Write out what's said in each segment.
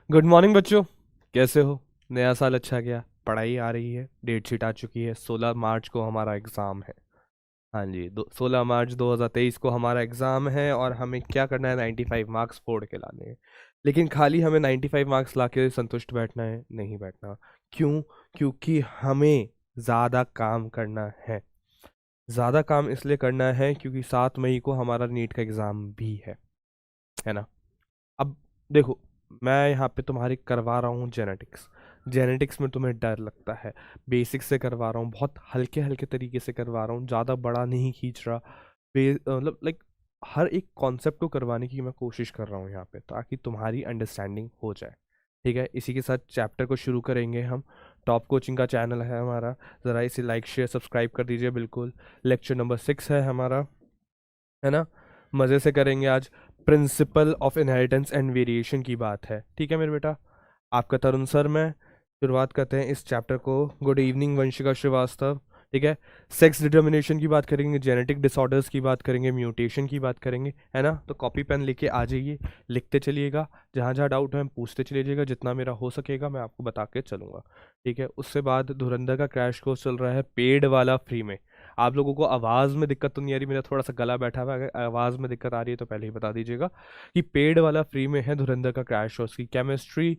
Good morning बच्चों। कैसे हो? नया साल अच्छा गया? पढ़ाई आ रही है, डेट शीट आ चुकी है, 16 मार्च को हमारा एग्ज़ाम है। हाँ जी, 16 मार्च 2023 को हमारा एग्ज़ाम है और हमें क्या करना है, 95 मार्क्स फोड़ के लाने हैं। लेकिन खाली हमें 95 मार्क्स ला के संतुष्ट बैठना है? नहीं बैठना। क्यों? क्योंकि हमें ज़्यादा काम करना है। ज़्यादा काम इसलिए करना है क्योंकि 7 मई को हमारा नीट का एग्ज़ाम भी है ना। अब देखो, मैं यहाँ पे तुम्हारी करवा रहा हूँ जेनेटिक्स। जेनेटिक्स में तुम्हें डर लगता है, बेसिक से करवा रहा हूँ, बहुत हल्के हल्के तरीके से करवा रहा हूँ, ज़्यादा बड़ा नहीं खींच रहा। मतलब लाइक हर एक कॉन्सेप्ट को करवाने की मैं कोशिश कर रहा हूँ यहाँ पे, ताकि तुम्हारी अंडरस्टैंडिंग हो जाए। ठीक है, इसी के साथ चैप्टर को शुरू करेंगे हम। टॉप कोचिंग का चैनल है हमारा, ज़रा इसे लाइक शेयर सब्सक्राइब कर दीजिए बिल्कुल। लेक्चर नंबर 6 है हमारा, है ना। मज़े से करेंगे आज। Principle of inheritance and variation की बात है, ठीक है मेरे बेटा। आपका तरुण सर, मैं शुरुआत करते हैं इस चैप्टर को। Good evening Vanshika Shrivastava. ठीक है, सेक्स डिटर्मिनेशन की बात करेंगे, जेनेटिक डिसऑर्डर्स की बात करेंगे, म्यूटेशन की बात करेंगे, है ना। तो कॉपी पेन लेके आ जाइए, लिखते चलिएगा। जहाँ जहाँ डाउट है हम पूछते चलिएगा, जितना मेरा हो सकेगा मैं आपको बता के चलूँगा। ठीक है, उससे बाद धुरंधर का क्रैश कोर्स चल रहा है, पेड वाला फ्री में। आप लोगों को आवाज़ में दिक्कत तो नहीं आ रही? मेरा थोड़ा सा गला बैठा हुआ है, अगर आवाज़ में दिक्कत आ रही है तो पहले ही बता दीजिएगा। कि पेड वाला फ्री में है धुरंधर का क्रैश कोर्स की chemistry,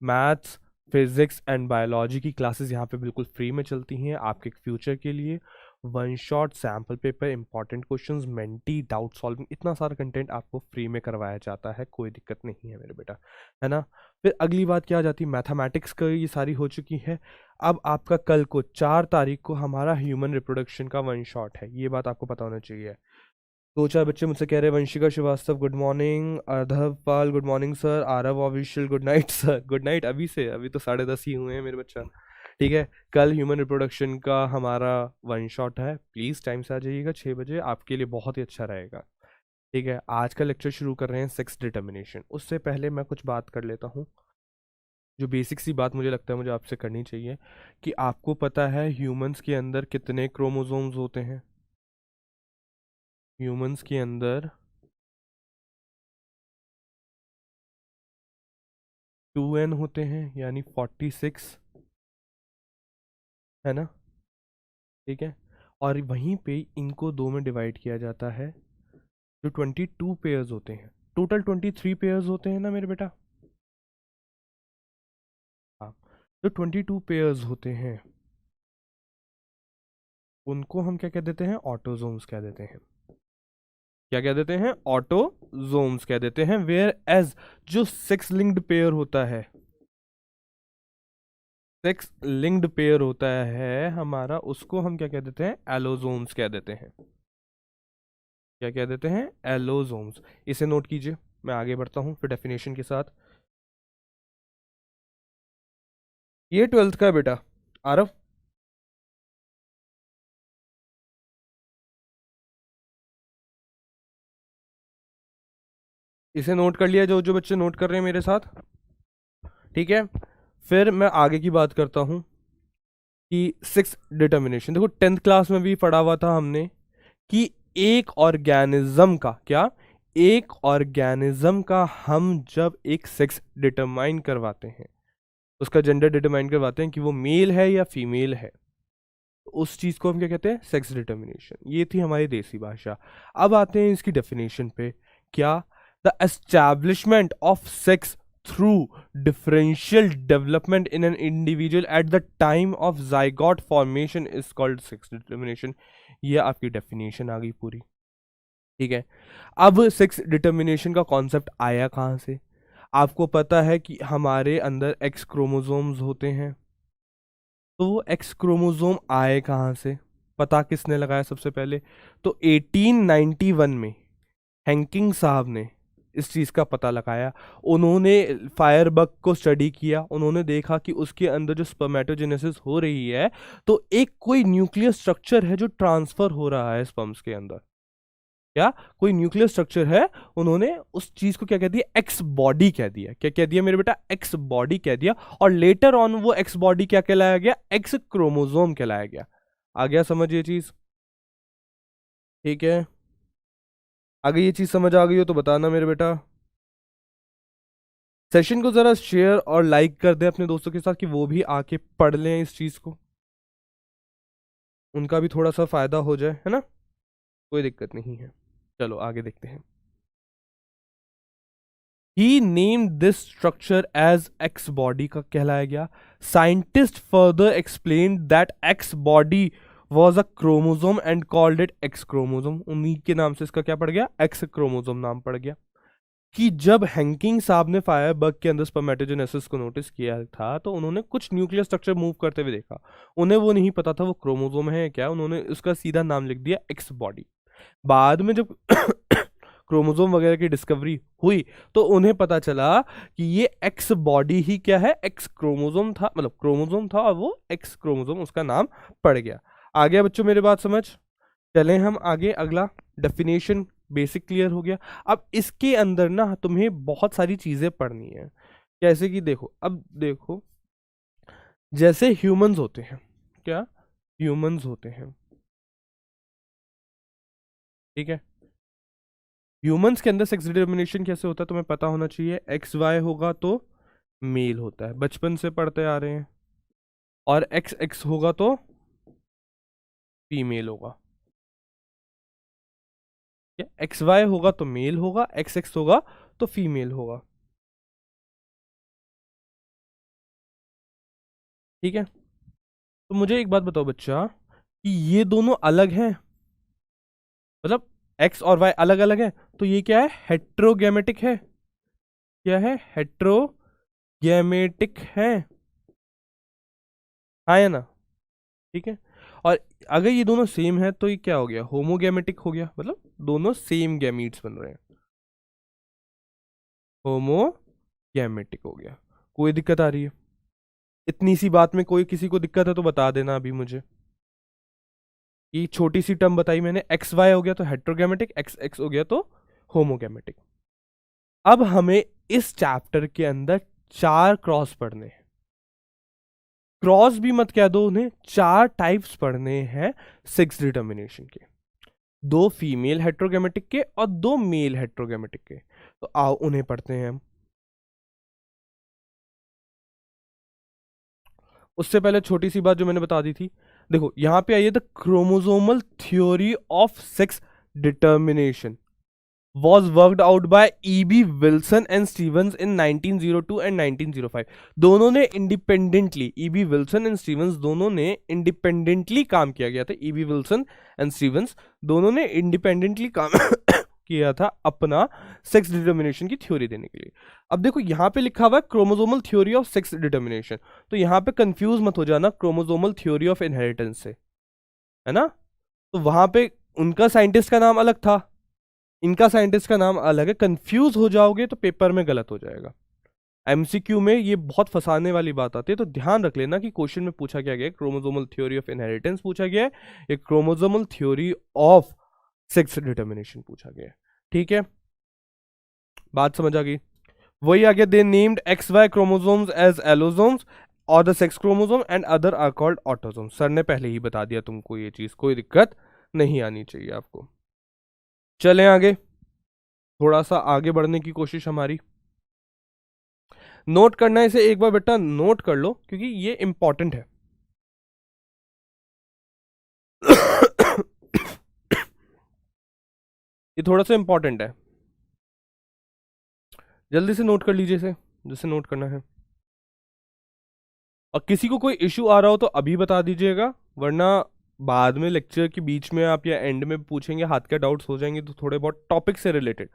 maths, physics and biology की क्लासेस यहाँ पे बिल्कुल फ्री में चलती हैं आपके फ्यूचर के लिए। One shot sample paper, important questions, mentee, doubt solving, इतना सारा कंटेंट आपको फ्री में करवाया जाता है, कोई दिक्कत नहीं है मेरे बेटा, है ना। फिर अगली बात क्या आ जाती है, मैथमेटिक्स का ये सारी हो चुकी है। अब आपका कल को 4 तारीख को हमारा ह्यूमन रिप्रोडक्शन का वन शॉट है, ये बात आपको पता होना चाहिए। दो चार बच्चे मुझसे कह रहे हैं, Vanshika Srivastava good morning, Ardhav Pal good morning sir, Aarav official good night sir. Good night अभी से, अभी तो 10:30 ही हुए हैं मेरे बच्चा। ठीक है, कल ह्यूमन रिप्रोडक्शन का हमारा वन शॉट है, प्लीज़ टाइम से आ जाइएगा, 6 बजे, आपके लिए बहुत ही अच्छा रहेगा। ठीक है, आज का लेक्चर शुरू कर रहे हैं सेक्स डिटर्मिनेशन। उससे पहले मैं कुछ बात कर लेता हूँ, जो बेसिक सी बात मुझे लगता है मुझे आपसे करनी चाहिए। कि आपको पता है ह्यूमंस के अंदर कितने क्रोमोसोम्स होते हैं? ह्यूमंस के अंदर 2n होते हैं, यानी 46, है ना। ठीक है, और वहीं पे इनको दो में डिवाइड किया जाता है, जो 22 पेयर्स होते हैं। टोटल 23 पेयर्स होते हैं ना मेरे बेटा। हाँ, जो 22 पेयर्स होते हैं उनको हम क्या कह देते हैं? ऑटोजोम्स कह देते हैं। क्या कह देते हैं? ऑटोजोम्स कह देते हैं। वेयर एज जो सेक्स लिंक्ड पेयर होता है, सेक्स लिंक्ड पेयर होता है हमारा, उसको हम क्या कह देते हैं? एलोजोम्स कह देते हैं। क्या कह देते हैं? एलोजोम्स। इसे नोट कीजिए, मैं आगे बढ़ता हूं फिर डेफिनेशन के साथ। ये 12th का है बेटा, आरव। इसे नोट कर लिया जो जो बच्चे नोट कर रहे हैं मेरे साथ? ठीक है, फिर मैं आगे की बात करता हूं कि सिक्स डिटर्मिनेशन। देखो 10th क्लास में भी पढ़ा हुआ था हमने कि एक ऑर्गेनिज्म का क्या, एक ऑर्गेनिज्म का हम जब एक सेक्स डिटरमाइन करवाते हैं, उसका जेंडर डिटरमाइन करवाते हैं कि वो मेल है या फीमेल है, तो उस चीज को हम क्या कहते हैं? Sex determination. ये थी हमारी देसी भाषा। अब आते हैं इसकी डेफिनेशन पे। क्या? The establishment of sex through differential development in an individual at the time of zygote formation is called sex determination. ये आपकी डेफिनेशन आ गई पूरी। ठीक है, अब सेक्स डिटर्मिनेशन का कॉन्सेप्ट आया कहाँ से? आपको पता है कि हमारे अंदर एक्स क्रोमोसोम्स होते हैं, तो वो एक्स क्रोमोसोम आए कहाँ से? पता किसने लगाया सबसे पहले? तो 1891 में हैंकिंग साहब ने इस चीज़ का पता लगाया। उन्होंने फायरबग को स्टडी किया, उन्होंने देखा कि उसके अंदर जो स्पर्मेटोजेनेसिस हो रही है, तो एक कोई न्यूक्लियर स्ट्रक्चर है जो ट्रांसफर हो रहा है स्पर्म्स के अंदर। क्या? कोई न्यूक्लियर स्ट्रक्चर है। उन्होंने उस चीज को क्या कह दिया? एक्स बॉडी कह दिया। क्या कह दिया मेरे बेटा? एक्स बॉडी कह दिया। और लेटर ऑन वो एक्स बॉडी क्या कहलाया गया? एक्स क्रोमोसोम कहलाया गया। आ गया समझ ये चीज? ठीक है, आगे ये चीज समझ आ गई हो तो बताना मेरे बेटा। सेशन को ज़रा शेयर और लाइक कर दें अपने दोस्तों के साथ कि वो भी आके पढ़ लें इस चीज़ को, उनका भी थोड़ा सा फ़ायदा हो जाए, है ना। कोई दिक्कत नहीं है। चलो आगे देखते हैं। He named this structure as X body का कहलाया गया। Scientist further explain that X body was a chromosome and called it X chromosome. उन्हीं के नाम से इसका क्या पड़ गया, एक्स क्रोमोजोम नाम पड़ गया। कि जब हैंकिंग साहब ने फायरबग के अंदर स्पर्मेटोजेनेसिस को नोटिस किया था तो उन्होंने कुछ न्यूक्लियर स्ट्रक्चर मूव करते हुए देखा। उन्हें वो नहीं पता था वो क्रोमोजोम है क्या, उन्होंने उसका सीधा नाम लिख दिया एक्स बॉडी। बाद में जब क्रोमोजोम वगैरह की डिस्कवरी हुई तो उन्हें पता चला कि ये एक्स बॉडी ही क्या है, एक्स क्रोमोजोम था, मतलब क्रोमोजोम था और वो एक्स क्रोमोजोम उसका नाम पड़ गया। आ गया बच्चों मेरे बात समझ। चलें हम आगे, अगला डेफिनेशन बेसिक क्लियर हो गया। अब इसके अंदर ना तुम्हें बहुत सारी चीजें पढ़नी है। कैसे कि देखो, अब देखो जैसे ह्यूमंस होते हैं, क्या ह्यूमंस होते हैं, ठीक है। ह्यूमंस के अंदर सेक्स डिटर्मिनेशन कैसे होता है तुम्हें पता होना चाहिए। एक्स वाई होगा तो मेल होता है, बचपन से पढ़ते आ रहे हैं। और एक्स एक्स होगा तो फीमेल होगा। एक्स वाई होगा तो मेल होगा, एक्स एक्स होगा तो फीमेल होगा, ठीक है। तो मुझे एक बात बताओ बच्चा कि ये दोनों अलग हैं, मतलब एक्स और वाई अलग अलग है, तो ये क्या है, हेट्रोगेमेटिक है। क्या है, हेट्रोगेमेटिक है, हाँ या ना, ठीक है। और अगर ये दोनों सेम है तो ये क्या हो गया, होमोगेमेटिक हो गया, मतलब दोनों सेम गैमीट्स बन रहे हैं, होमोगेमेटिक हो गया। कोई दिक्कत आ रही है इतनी सी बात में? कोई किसी को दिक्कत है तो बता देना अभी मुझे। ये छोटी सी टर्म बताई मैंने, एक्स वाई हो गया तो हेट्रोगेमेटिक, एक्स एक्स हो गया तो होमोगेमेटिक। अब हमें इस चैप्टर के अंदर 4 क्रॉस पढ़ने हैं। क्रॉस भी मत कह दो उन्हें, 4 टाइप्स पढ़ने हैं सेक्स डिटर्मिनेशन के, 2 फीमेल हेट्रोगेमेटिक के और 2 मेल हेट्रोगेमेटिक के। तो आओ उन्हें पढ़ते हैं हम। उससे पहले छोटी सी बात जो मैंने बता दी थी, देखो यहां पे आइए, the chromosomal theory of sex determination was worked out by E.B. Wilson and Stevens in 1902 and 1905। दोनों ने independently, E.B. Wilson and Stevens दोनों ने इंडिपेंडेंटली काम किया गया था। E.B. विल्सन एंड स्टीवंस दोनों ने इंडिपेंडेंटली काम किया था अपना सेक्स डिटर्मिनेशन की थ्योरी देने के लिए। अब देखो यहाँ पे लिखा हुआ है chromosomal theory of sex determination, तो यहाँ पे कंफ्यूज मत हो जाना क्रोमोसोमल थ्योरी ऑफ इनहेरिटेंस से, है ना। तो वहां पे उनका साइंटिस्ट का नाम अलग था, इनका साइंटिस्ट का नाम अलग है, कंफ्यूज हो जाओगे तो पेपर में गलत हो जाएगा। एमसीक्यू में ये बहुत फंसाने वाली बात आती है, तो ध्यान रख लेना कि क्वेश्चन में पूछा क्या गया है, क्रोमोसोमल थ्योरी ऑफ इनहेरिटेंस पूछा गया है, एक chromosomal theory of sex determination पूछा गया है, ठीक है। बात समझ आ गई। वही आ गया, they named X Y chromosomes as allosomes और the sex chromosome and other are called autosome. Sir ने पहले ही बता दिया तुमको ये चीज, कोई दिक्कत नहीं आनी चाहिए आपको। चलें आगे, थोड़ा सा आगे बढ़ने की कोशिश हमारी। नोट करना है इसे एक बार बेटा, नोट कर लो क्योंकि ये इंपॉर्टेंट है। ये थोड़ा सा इंपॉर्टेंट है, जल्दी से नोट कर लीजिए इसे जिसे नोट करना है। और किसी को कोई इशू आ रहा हो तो अभी बता दीजिएगा, वरना बाद में लेक्चर के बीच में आप या एंड में पूछेंगे, हाथ के डाउट्स हो जाएंगे तो थोड़े बहुत टॉपिक से रिलेटेड।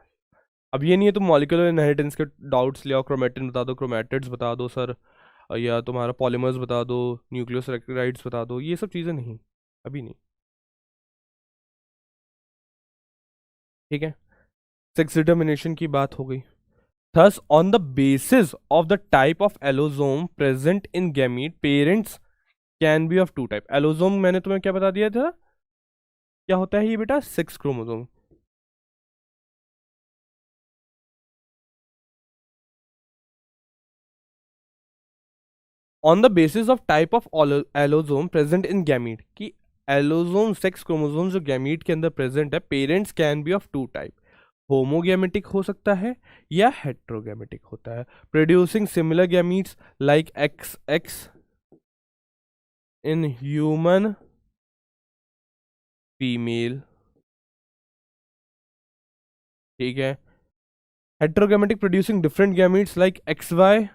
अब ये नहीं है तुम मॉलिक्यूलर इनहेरिटेंस के डाउट्स ले आओ, क्रोमेटिन बता दो, क्रोमेटिड्स बता दो सर, या तुम्हारा पॉलीमर्स बता दो, न्यूक्लियोसाइड्स बता दो, ये सब चीज़ें नहीं, अभी नहीं, ठीक है। सेक्स डिटर्मिनेशन की बात हो गई। Thus, on the basis of the type of allosome present in gamete, parents can be of 2 type। allosome मैंने तुम्हें क्या बता दिया था, क्या होता है ये बेटा, 6 chromosome. On the basis of type of allosome present in gamete, कि allosome 6 क्रोमोसोम जो गैमीट के अंदर प्रेजेंट है, parents can be of 2 type, homogametic हो सकता है या हेट्रोगैमेटिक होता है, producing similar gametes like X X in human female. ठीक है, heterogametic producing different gametes like X Y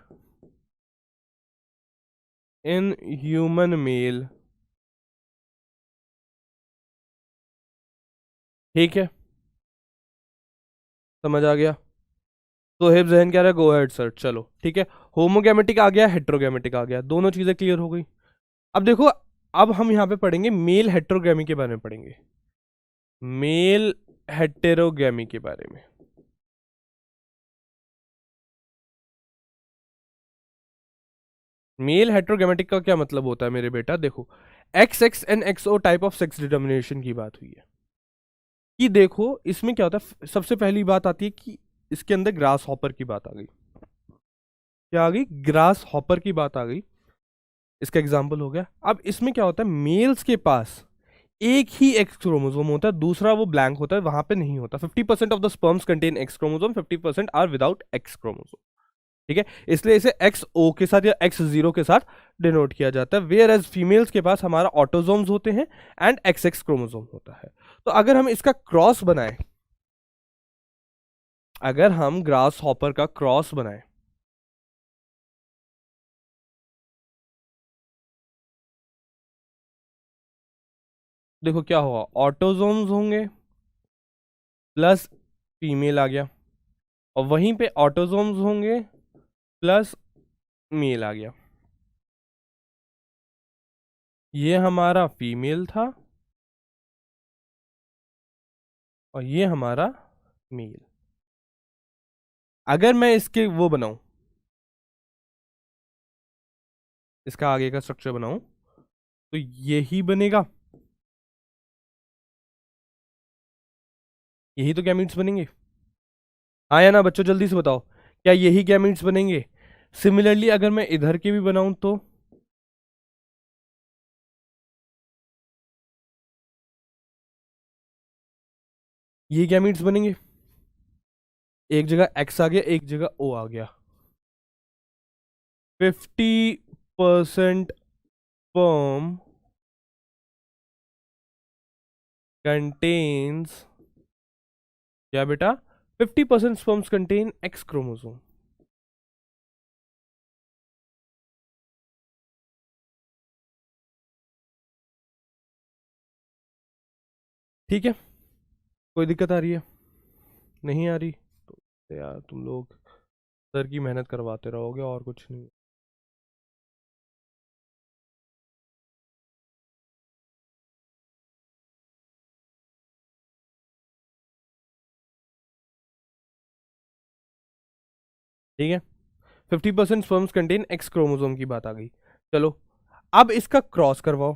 in human male. ठीक है, समझ आ गया। तो हिब जहन कह रहा है गो अहेड सर, चलो ठीक है। होमोगैमेटिक आ गया, हेट्रोगैमेटिक आ गया, दोनों चीजें क्लियर हो गई। अब देखो, अब हम यहाँ पे पढ़ेंगे मेल हेट्रोगैमी के बारे में पढ़ेंगे, मेल हेटेरोगैमी के बारे में। मेल हेट्रोगैमेटिक का क्या मतलब होता है मेरे बेटा, देखो X X and X O type of sex determination की बात हुई है कि देखो इसमें क्या होता है, सबसे पहली बात आती है कि इसके अंदर ग्रास हॉपर की बात आ गई। क्या आ गई? ग्रास हॉपर की बात आ गई, इसका एग्जाम्पल हो गया। अब इसमें क्या होता है, मेल्स के पास एक ही एक्स क्रोमोसोम होता है, दूसरा वो ब्लैंक होता है, वहां पे नहीं होता। 50% of the sperms contain X chromosome, 50% are without X chromosome. ठीक है, इसलिए इसे एक्स ओ के साथ या एक्स जीरो के साथ डिनोट किया जाता है। वेयर एज फीमेल्स के पास हमारा ऑटोजोम्स होते हैं एंड एक्स एक्स क्रोमोसोम होता है। तो अगर हम इसका क्रॉस बनाएं, अगर हम ग्रास हॉपर का क्रॉस बनाएं, देखो क्या होगा, ऑटोजोम्स होंगे प्लस फीमेल आ गया, और वहीं पे ऑटोजोम्स होंगे प्लस मेल आ गया। ये हमारा फीमेल था और ये हमारा मेल। अगर मैं इसके वो बनाऊं, इसका आगे का स्ट्रक्चर बनाऊं, तो यही बनेगा, यही तो गैमीट्स बनेंगे। हाँ या ना बच्चों, जल्दी से बताओ, क्या यही गैमीट्स बनेंगे? सिमिलरली अगर मैं इधर के भी बनाऊं तो ये गैमीट्स बनेंगे। एक जगह एक्स आ गया, एक जगह ओ आ गया। 50% sperm contains, क्या बेटा? 50% sperms contain X क्रोमोसोम। ठीक है, कोई दिक्कत आ रही है? नहीं आ रही तो यार तुम लोग सर की मेहनत करवाते रहोगे और कुछ नहीं। ठीक है, 50% स्पर्म्स कंटेन एक्स क्रोमोसोम की बात आ गई। चलो अब इसका क्रॉस करवाओ,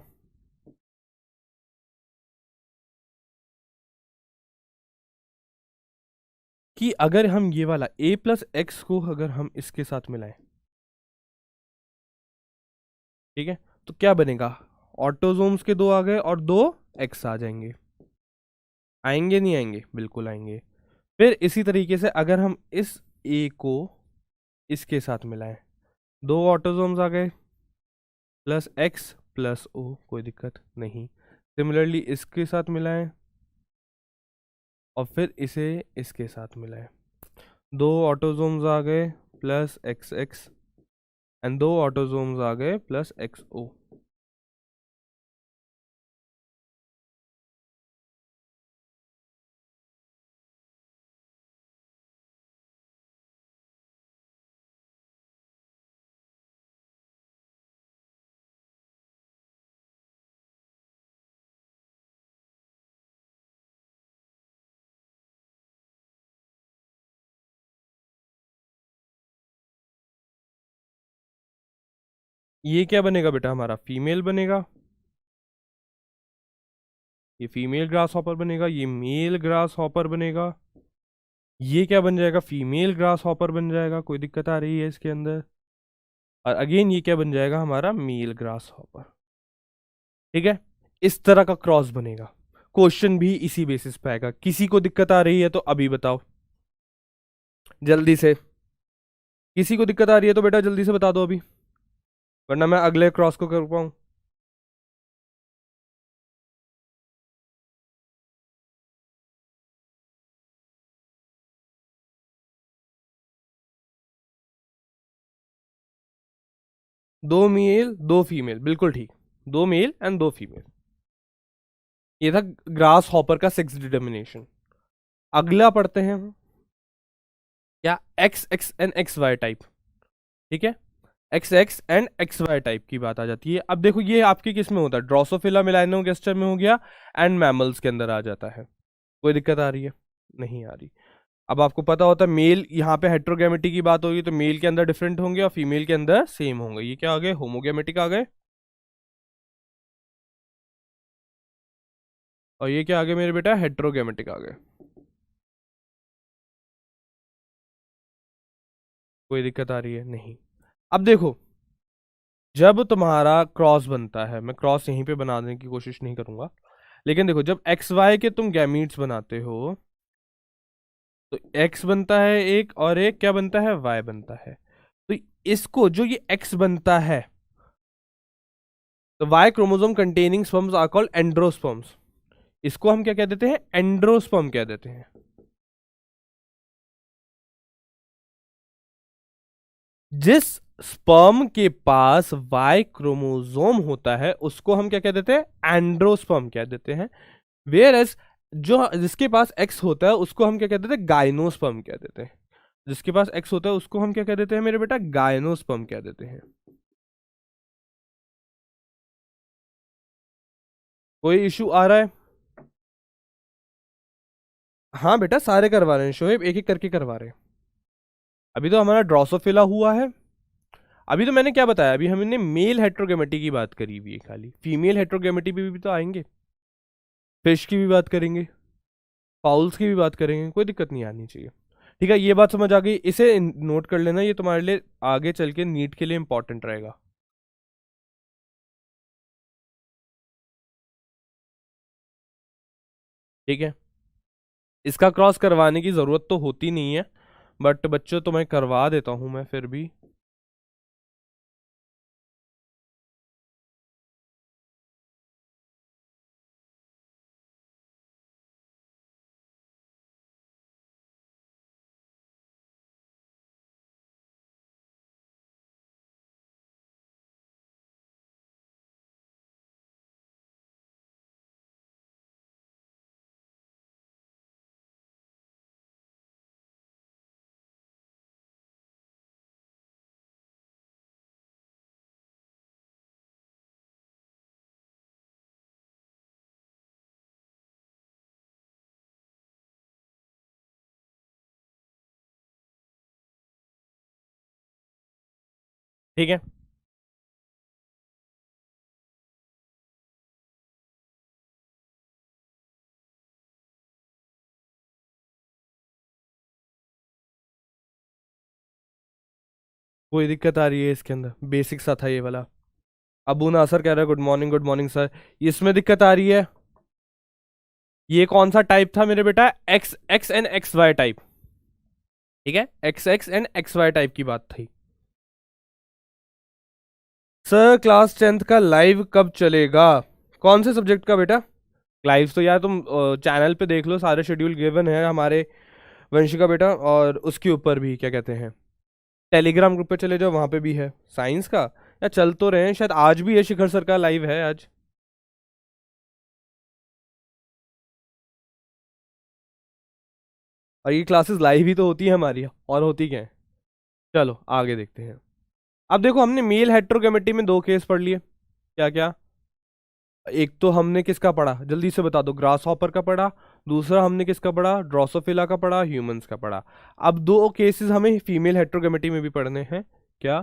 कि अगर हम ये वाला a प्लस एक्स को अगर हम इसके साथ मिलाएं, ठीक है, तो क्या बनेगा? ऑटोजोम्स के दो आ गए और दो एक्स आ जाएंगे। आएंगे नहीं आएंगे? बिल्कुल आएंगे। फिर इसी तरीके से अगर हम इस a को इसके साथ मिलाएं, दो ऑटोजोम्स आ गए प्लस एक्स प्लस ओ, कोई दिक्कत नहीं। सिमिलरली इसके साथ मिलाएं और फिर इसे इसके साथ मिलाएं, दो ऑटोजोम्स आ गए प्लस एक्स एक्स एंड दो ऑटोजोम्स आ गए प्लस एक्स ओ। ये क्या बनेगा बेटा? हमारा फीमेल बनेगा, ये फीमेल ग्रास हॉपर बनेगा, ये मेल ग्रास हॉपर बनेगा। ये क्या बन जाएगा? फीमेल ग्रास हॉपर बन जाएगा, कोई दिक्कत आ रही है इसके अंदर? और अगेन ये क्या बन जाएगा? हमारा मेल ग्रास हॉपर। ठीक है, इस तरह का क्रॉस बनेगा। क्वेश्चन भी इसी बेसिस पे आएगा। किसी को दिक्कत आ रही है तो अभी बताओ। जल्दी से, किसी को दिक्कत आ रही है तो बेटा जल्दी से बता दो अभी, वरना मैं अगले क्रॉस को कर पाऊँ। 2 मेल 2 फीमेल, बिल्कुल ठीक। 2 मेल एंड 2 फीमेल, ये था ग्रास हॉपर का 6 डिटर्मिनेशन। अगला पढ़ते हैं हम क्या, X X and X Y type. ठीक है, X X and X Y type की बात आ जाती है। अब देखो ये आपके किस में होता है, ड्रोसोफिला मेलानोगास्टर में हो गया, एंड मैमल्स के अंदर आ जाता है। कोई दिक्कत आ रही है? नहीं आ रही। अब आपको पता होता है मेल, यहाँ पे हेट्रोगेमिटी की बात होगी तो मेल के अंदर डिफरेंट होंगे और फीमेल के अंदर सेम होंगे। ये क्या आ गए, होमोगेमेटिक आ गए। और ये क्या आ गए मेरे बेटा, हेट्रोगेमेटिक आ गए। कोई दिक्कत आ रही है? नहीं। अब देखो, जब तुम्हारा क्रॉस बनता है, मैं क्रॉस यहीं पे बनाने की कोशिश नहीं करूंगा, लेकिन देखो जब एक्स वाई के तुम गैमीट्स बनाते हो तो एक्स बनता है एक, और एक क्या बनता है, वाई बनता है। तो इसको, जो ये एक्स बनता है, तो Y chromosome containing sperms are called androsperms. इसको हम क्या कह देते हैं, एंड्रोस्पर्म कह देते हैं। जिस स्पर्म के पास वाई क्रोमोसोम होता है उसको हम क्या कह देते हैं, एंड्रोस्पर्म कह देते हैं। वेयर एज जो जिसके पास एक्स होता है उसको हम क्या कह देते हैं, गाइनोस्पर्म कह देते हैं। जिसके पास एक्स होता है उसको हम क्या कह देते हैं मेरे बेटा, गाइनोस्पर्म कह देते हैं। कोई इशू आ रहा है? हाँ बेटा सारे करवा रहे हैं शोएब, एक एक करके करवा रहे हैं। अभी तो हमारा ड्रोसोफिला हुआ है। अभी तो मैंने क्या बताया, अभी हमने मेल हेट्रोगेमेटी की बात करी हुई है, खाली फीमेल हेट्रोगेमेटी भी तो आएंगे। फिश की भी बात करेंगे, फाउल्स की भी बात करेंगे, कोई दिक्कत नहीं आनी चाहिए। ठीक है, ये बात समझ आ गई, इसे नोट कर लेना, ये तुम्हारे लिए आगे चल के नीट के लिए इंपॉर्टेंट रहेगा। ठीक है, इसका क्रॉस करवाने की जरूरत तो होती नहीं है, बट बच्चों तो मैं करवा देता हूं मैं फिर भी। ठीक है, कोई दिक्कत आ रही है इसके अंदर, बेसिक सा था ये वाला। अबू नासर कह रहा है गुड मॉर्निंग सर। इसमें दिक्कत आ रही है, ये कौन सा टाइप था मेरे बेटा, X X and X Y type. ठीक है, X X and X Y type की बात थी। सर क्लास 10th का लाइव कब चलेगा? कौन से सब्जेक्ट का बेटा? लाइव तो यार तुम चैनल पे देख लो, सारे शेड्यूल गिवन है हमारे वंशिका बेटा, और उसके ऊपर भी क्या कहते हैं, टेलीग्राम ग्रुप पे चले जाओ, वहां पे भी है साइंस का। या चल तो रहे हैं, शायद आज भी है, शिखर सर का लाइव है आज। और ये क्लासेस लाइव ही तो होती है हमारी, और होती क्या है। चलो आगे देखते हैं। अब देखो हमने मेल हेट्रोगेमेटी में 2 केस पढ़ लिए, क्या क्या। एक तो हमने किसका पढ़ा, जल्दी से बता दो, ग्रास हॉपर का पढ़ा। दूसरा हमने किसका पढ़ा, ड्रोसोफिला का पढ़ा, ह्यूमंस का पढ़ा। अब 2 केसेस हमें फीमेल हेट्रोगेमेटी में भी पढ़ने हैं, क्या,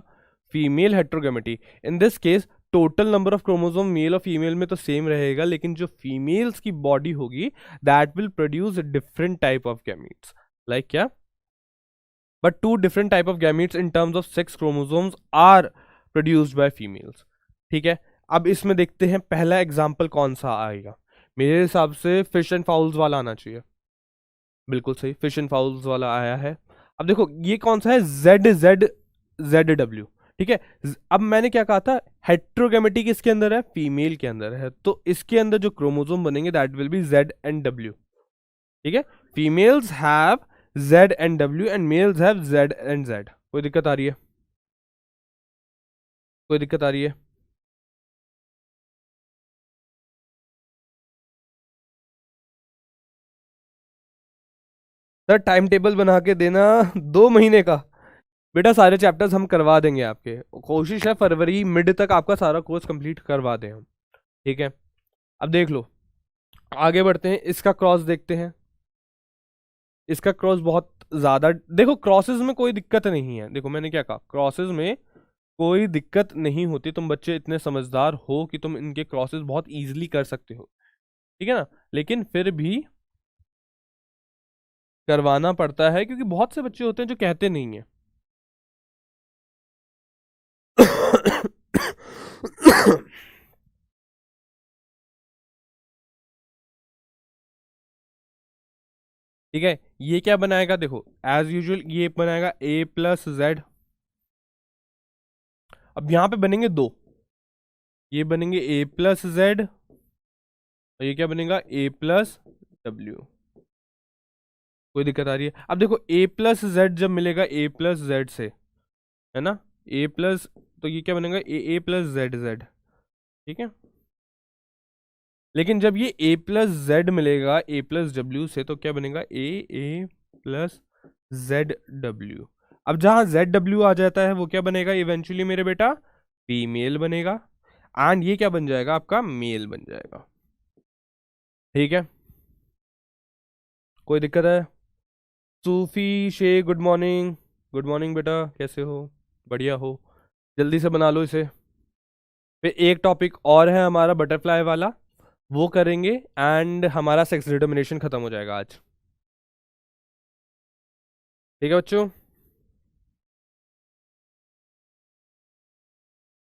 female heterogamety. In this case total number of chromosome male और फीमेल में तो सेम रहेगा, लेकिन जो फीमेल्स की बॉडी होगी that will produce different type of gametes, like क्या, but two different type of gametes in terms of sex chromosomes are produced by females। ठीक है, अब इसमें देखते हैं पहला एग्जाम्पल कौन सा आएगा। मेरे हिसाब से फिश एंड फाउल्स वाला आना चाहिए। बिल्कुल सही, फिश एंड फाउल्स वाला आया है। अब देखो ये कौन सा है, जेड जेड जेड डब्ल्यू, ठीक है। अब मैंने क्या कहा था, हेट्रोगेमेटी किसके अंदर है, फीमेल के अंदर है, तो इसके अंदर जो क्रोमोसोम बनेंगे that will be Z and W, ठीक है। Females have Z and W and males have Z and Z. कोई दिक्कत आ रही है, कोई दिक्कत आ रही है? सर टाइम टेबल बना के देना 2 महीने का। बेटा सारे चैप्टर्स हम करवा देंगे आपके, कोशिश है फरवरी मिड तक आपका सारा कोर्स कंप्लीट करवा दें हम, ठीक है। अब देख लो, आगे बढ़ते हैं, इसका क्रॉस देखते हैं। इसका क्रॉस बहुत ज्यादा, देखो क्रॉसेस में कोई दिक्कत नहीं है, देखो मैंने क्या कहा, क्रॉसेस में कोई दिक्कत नहीं होती, तुम बच्चे इतने समझदार हो कि तुम इनके क्रॉसेस बहुत इजीली कर सकते हो, ठीक है ना। लेकिन फिर भी करवाना पड़ता है क्योंकि बहुत से बच्चे होते हैं जो कहते नहीं है। ठीक है, ये क्या बनाएगा, देखो एज यूजुअल ये बनाएगा a+z। अब यहां पे बनेंगे दो, ये बनेंगे a+z और ये क्या बनेगा a+w। कोई दिक्कत आ रही है? अब देखो a+z जब मिलेगा a+z से, है ना, a प्लस, तो ये क्या बनेगा a+z z, ठीक है। लेकिन जब ये a+z मिलेगा a+w से, तो क्या बनेगा a+z w। अब जहां zw आ जाता है वो क्या बनेगा इवेंचुअली मेरे बेटा, फीमेल बनेगा, एंड ये क्या बन जाएगा आपका, मेल बन जाएगा, ठीक है। कोई दिक्कत है? Sufi Shaikh good morning, good morning बेटा, कैसे हो? बढ़िया हो? जल्दी से बना लो इसे। फिर एक टॉपिक और है हमारा बटरफ्लाई वाला, वो करेंगे एंड हमारा सेक्स डिटर्मिनेशन खत्म हो जाएगा आज, ठीक है बच्चों।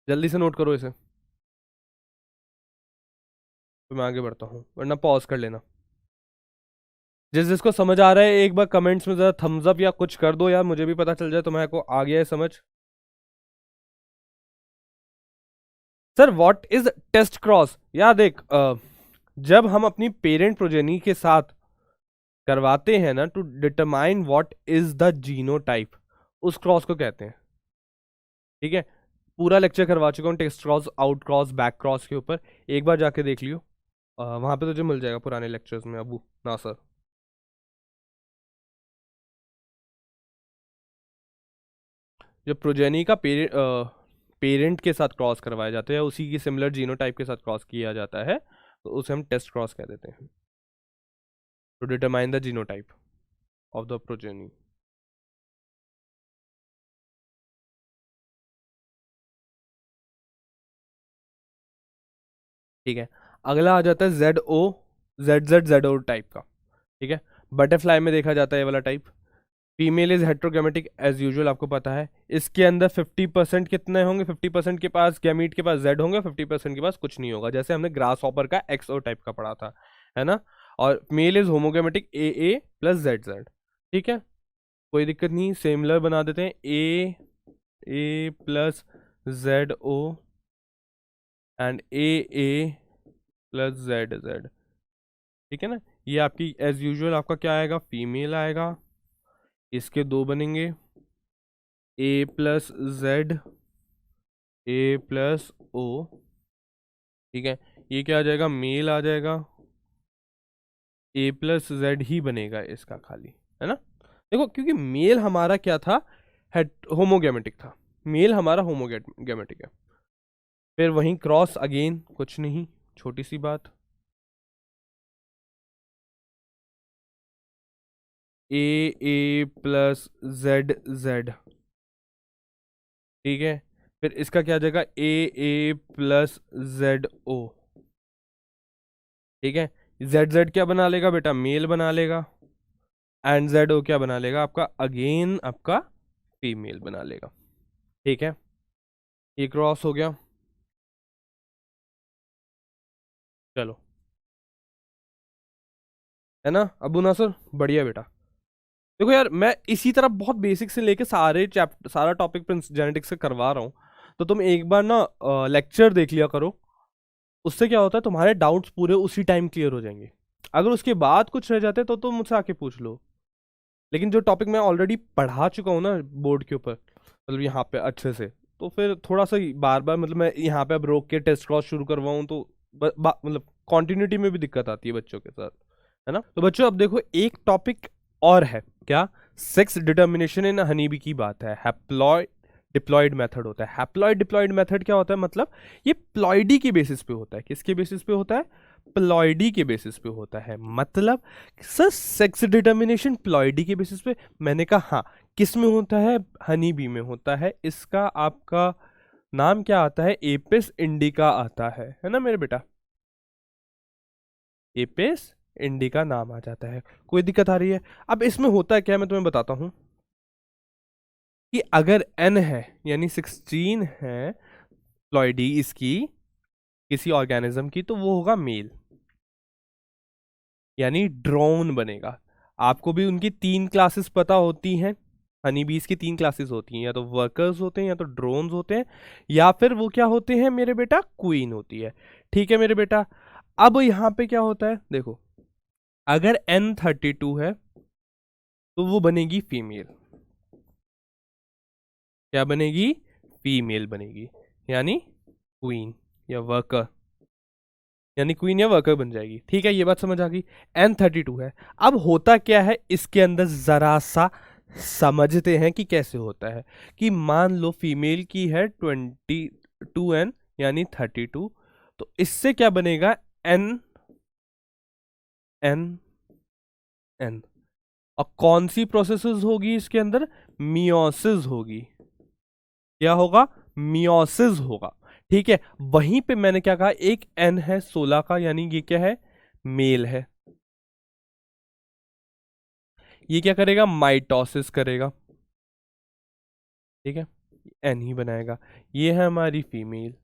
जल्दी से नोट करो इसे, तो मैं आगे बढ़ता हूँ, वरना पॉज कर लेना। जिस जिसको समझ आ रहा है एक बार कमेंट्स में जरा थम्स अप या कुछ कर दो यार, मुझे भी पता चल जाए तुम्हारे को आ गया है समझ। Sir what is test cross, यार देख जब हम अपनी पेरेंट प्रोजेनी के साथ करवाते हैं ना, to determine what is the genotype, उस क्रॉस को कहते हैं, ठीक है। पूरा लेक्चर करवा चुका हूँ test cross, out cross, back cross के ऊपर, एक बार जाके देख लियो, वहां पे तुझे मिल जाएगा पुराने लेक्चर्स में अबू नासर। जब प्रोजेनी का पेरेंट के साथ क्रॉस करवाया जाता है या उसी की सिमिलर जीनोटाइप के साथ क्रॉस किया जाता है, तो उसे हम टेस्ट क्रॉस कह देते हैं, to determine the genotype of the progeny. ठीक है, अगला आ जाता है जेड ओ टाइप का, ठीक है। बटरफ्लाई में देखा जाता है ये वाला type. Female is heterogametic as usual, आपको पता है। इसके अंदर 50% कितने होंगे, 50% के पास गैमीट के पास जेड होंगे, 50% के पास कुछ नहीं होगा, जैसे हमने ग्रास हॉपर का एक्सओ टाइप का पढ़ा था, है ना। और mail is homogametic a+z z, ठीक है। कोई दिक्कत नहीं, सिमिलर बना देते हैं, a+z o and a+z z, ठीक है ना। ये आपकी एज यूजुअल आपका क्या आएगा, फीमेल आएगा, इसके दो बनेंगे, a+z a+o, ठीक है। ये क्या आ जाएगा, मेल आ जाएगा, a+z ही बनेगा इसका खाली, है ना। देखो क्योंकि मेल हमारा क्या था, होमोगेमेटिक था, मेल हमारा होमोगेमेटिक है। फिर वहीं क्रॉस अगेन कुछ नहीं, छोटी सी बात, a+z z, ठीक है। फिर इसका क्या आ जाएगा, a+z o, ठीक है। जेड क्या बना लेगा बेटा, मेल बना लेगा, एंड जेड ओ क्या बना लेगा आपका, अगेन आपका फीमेल बना लेगा, ठीक है। ये क्रॉस हो गया, चलो, है ना अबू नासर, बढ़िया बेटा। देखो यार, मैं इसी तरह बहुत बेसिक से लेके सारा टॉपिक जेनेटिक्स से करवा रहा हूँ। तो तुम एक बार ना लेक्चर देख लिया करो। उससे क्या होता है, तुम्हारे डाउट्स पूरे उसी टाइम क्लियर हो जाएंगे। अगर उसके बाद कुछ रह जाते तो तुम मुझसे आके पूछ लो। लेकिन जो टॉपिक मैं ऑलरेडी पढ़ा चुका हूँ ना बोर्ड के ऊपर, मतलब यहाँ पे अच्छे से, तो फिर थोड़ा सा बार बार मतलब मैं यहाँ पे अब रोक के टेस्ट क्रॉस शुरू करवाऊँ तो मतलब कॉन्टिन्यूटी में भी दिक्कत आती है बच्चों के साथ, है ना। तो बच्चों अब देखो एक टॉपिक और है क्या, sex determination in honey bee की बात है। हैप्लॉयड डिप्लॉयड मेथड होता है। हैप्लॉयड डिप्लॉयड मेथड क्या होता है, मतलब ये प्लॉयडी के बेसिस पे होता है। किसके बेसिस पे होता है, प्लॉयडी के बेसिस पे होता है। मतलब सर सेक्स डिटर्मिनेशन प्लॉयडी के बेसिस पे, मैंने कहा हाँ। किस में होता है, हनी बी में होता है। इसका आपका नाम क्या आता है, एपिस इंडिका आता है ना मेरे बेटा। एपिस इंडिका नाम आ जाता है। कोई दिक्कत आ रही है। अब इसमें होता है क्या, मैं तुम्हें बताता हूं कि अगर एन है यानी 16 है प्लॉयडी इसकी किसी ऑर्गेनिज्म की, तो वो होगा मेल, यानी ड्रोन बनेगा। आपको भी उनकी 3 क्लासेस पता होती हैं। हनी बीज की 3 क्लासेस होती हैं, या तो वर्कर्स होते हैं, या तो ड्रोन्स होते हैं, या फिर वो क्या होते हैं मेरे बेटा, क्वीन होती है। ठीक है मेरे बेटा। अब यहाँ पे क्या होता है देखो, अगर N32 है तो वो बनेगी फीमेल। क्या बनेगी, फीमेल बनेगी, यानी क्वीन या वर्कर, यानी क्वीन या वर्कर बन जाएगी। ठीक है, ये बात समझ आ गई। N32 है। अब होता क्या है इसके अंदर, जरा सा समझते हैं कि कैसे होता है। कि मान लो फीमेल की है 22N यानी 32, तो इससे क्या बनेगा, N N N। और कौन सी प्रोसेसेस होगी इसके अंदर, मियोसिस होगी। क्या होगा, मियोसिस होगा। ठीक है, वहीं पे मैंने क्या कहा, एक N है 16 का, यानी ये क्या है, मेल है। ये क्या करेगा, माइटोसिस करेगा। ठीक है, एन ही बनाएगा। ये है हमारी फीमेल।